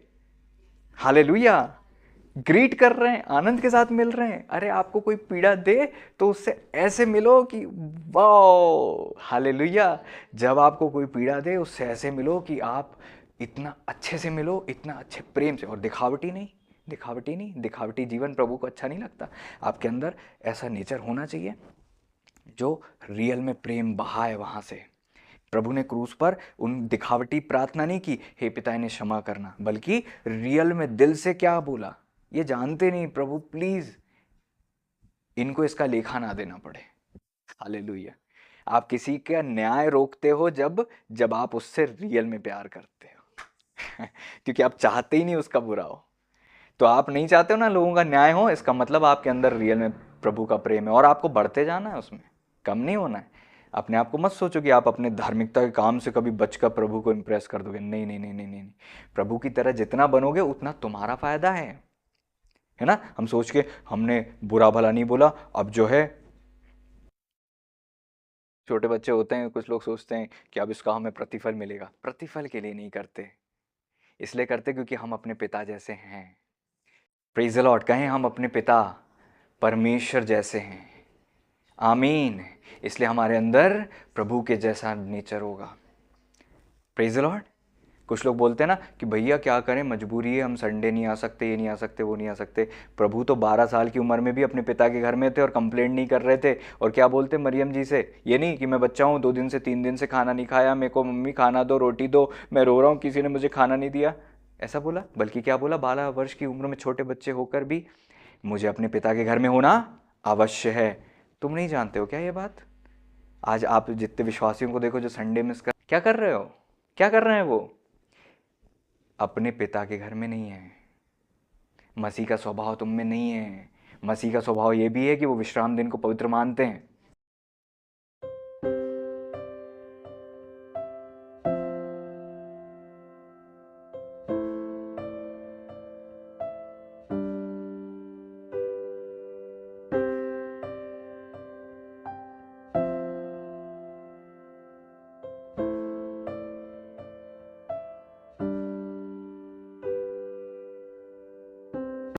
हालेलुया। ग्रीट कर रहे हैं, आनंद के साथ मिल रहे हैं। अरे आपको कोई पीड़ा दे तो उससे ऐसे मिलो कि वाओ, हालेलुया। जब आपको कोई पीड़ा दे, उससे ऐसे मिलो कि आप इतना अच्छे से मिलो, इतना अच्छे प्रेम से। और दिखावटी नहीं, दिखावटी नहीं। दिखावटी जीवन प्रभु को अच्छा नहीं लगता। आपके अंदर ऐसा नेचर होना चाहिए जो रियल में प्रेम बहा है वहां से। प्रभु ने क्रूस पर उन दिखावटी प्रार्थना नहीं की, हे पिता इन्हें क्षमा करना, बल्कि रियल में दिल से क्या बोला? ये जानते नहीं प्रभु, प्लीज इनको इसका लेखा ना देना पड़े। हालेलुया। आप किसी का न्याय रोकते हो जब जब आप उससे रियल में प्यार करते हो क्योंकि आप चाहते ही नहीं उसका बुरा हो। तो आप नहीं चाहते हो ना लोगों का न्याय हो, इसका मतलब आपके अंदर रियल में प्रभु का प्रेम है, और आपको बढ़ते जाना है, उसमें कम नहीं होना है। अपने आप को मत सोचो कि आप अपने धार्मिकता के काम से कभी बचकर प्रभु को इंप्रेस कर दोगे। नहीं नहीं नहीं नहीं नहीं, प्रभु की तरह जितना बनोगे उतना तुम्हारा फायदा है ना। हम सोच के हमने बुरा भला नहीं बोला, अब जो है, छोटे बच्चे होते हैं, कुछ लोग सोचते हैं कि अब इसका हमें प्रतिफल मिलेगा। प्रतिफल के लिए नहीं करते, इसलिए करते क्योंकि हम अपने पिता जैसे हैं। Praise the Lord. कहें हम अपने पिता परमेश्वर जैसे हैं। आमीन। इसलिए हमारे अंदर प्रभु के जैसा नेचर होगा। Praise the Lord. कुछ लोग बोलते हैं ना कि भैया क्या करें, मजबूरी है, हम संडे नहीं आ सकते, ये नहीं आ सकते, वो नहीं आ सकते। प्रभु तो 12 साल की उम्र में भी अपने पिता के घर में थे और कंप्लेंट नहीं कर रहे थे। और क्या बोलते मरियम जी से? ये नहीं कि मैं बच्चा हूँ, 2 दिन से 3 दिन से खाना नहीं खाया, मेरे को मम्मी खाना दो, रोटी दो, मैं रो रहा हूँ, किसी ने मुझे खाना नहीं दिया। ऐसा बोला? बल्कि क्या बोला? 12 वर्ष की उम्र में छोटे बच्चे होकर भी मुझे अपने पिता के घर में होना अवश्य है। तुम नहीं जानते हो क्या ये बात? आज आप जितने विश्वासियों को देखो जो संडे मिस कर, क्या कर रहे हो? क्या कर रहे हैं वो? अपने पिता के घर में नहीं है। मसीह का स्वभाव तुम में नहीं है। मसीह का स्वभाव ये भी है कि वो विश्राम दिन को पवित्र मानते हैं।